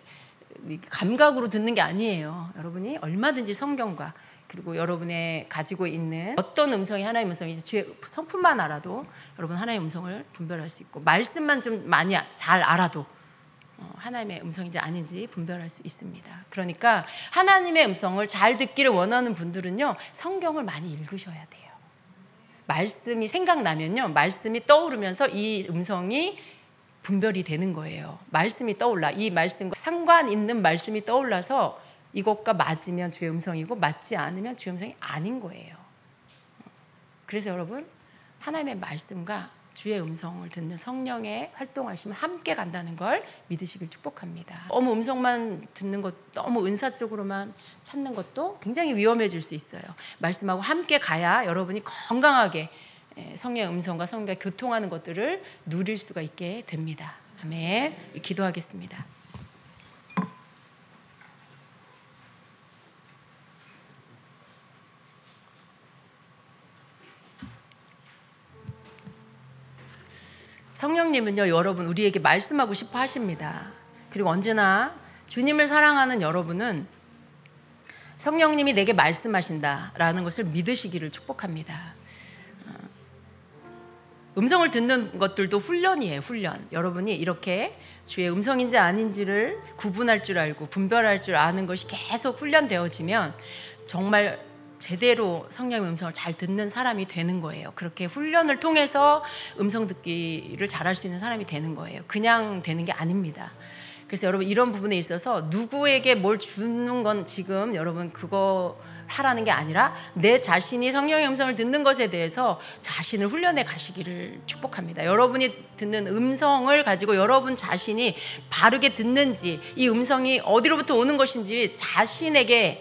감각으로 듣는 게 아니에요. 여러분이 얼마든지 성경과 그리고 여러분의 가지고 있는 어떤 음성이 하나님의 음성인지 주의 성품만 알아도 여러분 하나님의 음성을 분별할 수 있고, 말씀만 좀 많이 잘 알아도 하나님의 음성인지 아닌지 분별할 수 있습니다. 그러니까 하나님의 음성을 잘 듣기를 원하는 분들은요, 성경을 많이 읽으셔야 돼요. 말씀이 생각나면요, 말씀이 떠오르면서 이 음성이 분별이 되는 거예요. 말씀이 떠올라, 이 말씀과 상관 있는 말씀이 떠올라서 이것과 맞으면 주의 음성이고 맞지 않으면 주의 음성이 아닌 거예요. 그래서 여러분, 하나님의 말씀과 주의 음성을 듣는 성령의 활동하심을 함께 간다는 걸 믿으시길 축복합니다. 너무 음성만 듣는 것, 너무 은사 쪽으로만 찾는 것도 굉장히 위험해질 수 있어요. 말씀하고 함께 가야 여러분이 건강하게 성령의 음성과 성령과 교통하는 것들을 누릴 수가 있게 됩니다. 아멘. 기도하겠습니다. 성령님은요, 여러분 우리에게 말씀하고 싶어 하십니다. 그리고 언제나 주님을 사랑하는 여러분은 성령님이 내게 말씀하신다라는 것을 믿으시기를 축복합니다. 음성을 듣는 것들도 훈련이에요. 훈련. 여러분이 이렇게 주의 음성인지 아닌지를 구분할 줄 알고 분별할 줄 아는 것이 계속 훈련되어지면 정말 제대로 성령의 음성을 잘 듣는 사람이 되는 거예요. 그렇게 훈련을 통해서 음성 듣기를 잘할 수 있는 사람이 되는 거예요. 그냥 되는 게 아닙니다. 그래서 여러분 이런 부분에 있어서 누구에게 뭘 주는 건 지금 여러분 그거 하라는 게 아니라 내 자신이 성령의 음성을 듣는 것에 대해서 자신을 훈련해 가시기를 축복합니다. 여러분이 듣는 음성을 가지고 여러분 자신이 바르게 듣는지, 이 음성이 어디로부터 오는 것인지 자신이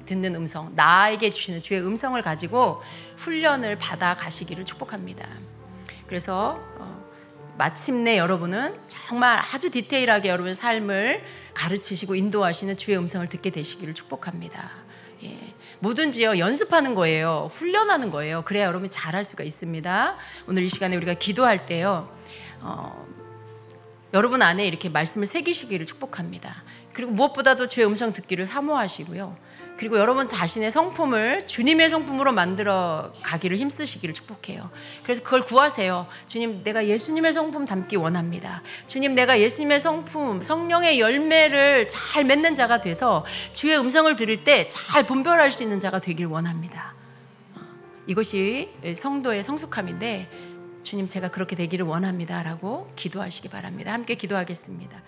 듣는 음성, 나에게 주시는 주의 음성을 가지고 훈련을 받아 가시기를 축복합니다. 그래서 마침내 여러분은 정말 아주 디테일하게 여러분의 삶을 가르치시고 인도하시는 주의 음성을 듣게 되시기를 축복합니다. 예. 뭐든지요, 연습하는 거예요. 훈련하는 거예요. 그래야 여러분이 잘할 수가 있습니다. 오늘 이 시간에 우리가 기도할 때요, 여러분 안에 이렇게 말씀을 새기시기를 축복합니다. 그리고 무엇보다도 주의 음성 듣기를 사모하시고요. 그리고 여러분 자신의 성품을 주님의 성품으로 만들어 가기를 힘쓰시기를 축복해요. 그래서 그걸 구하세요. 주님, 내가 예수님의 성품 담기 원합니다. 주님, 내가 예수님의 성품, 성령의 열매를 잘 맺는 자가 돼서 주의 음성을 들을 때 잘 분별할 수 있는 자가 되길 원합니다. 이것이 성도의 성숙함인데, 주님, 제가 그렇게 되기를 원합니다 라고 기도하시기 바랍니다. 함께 기도하겠습니다.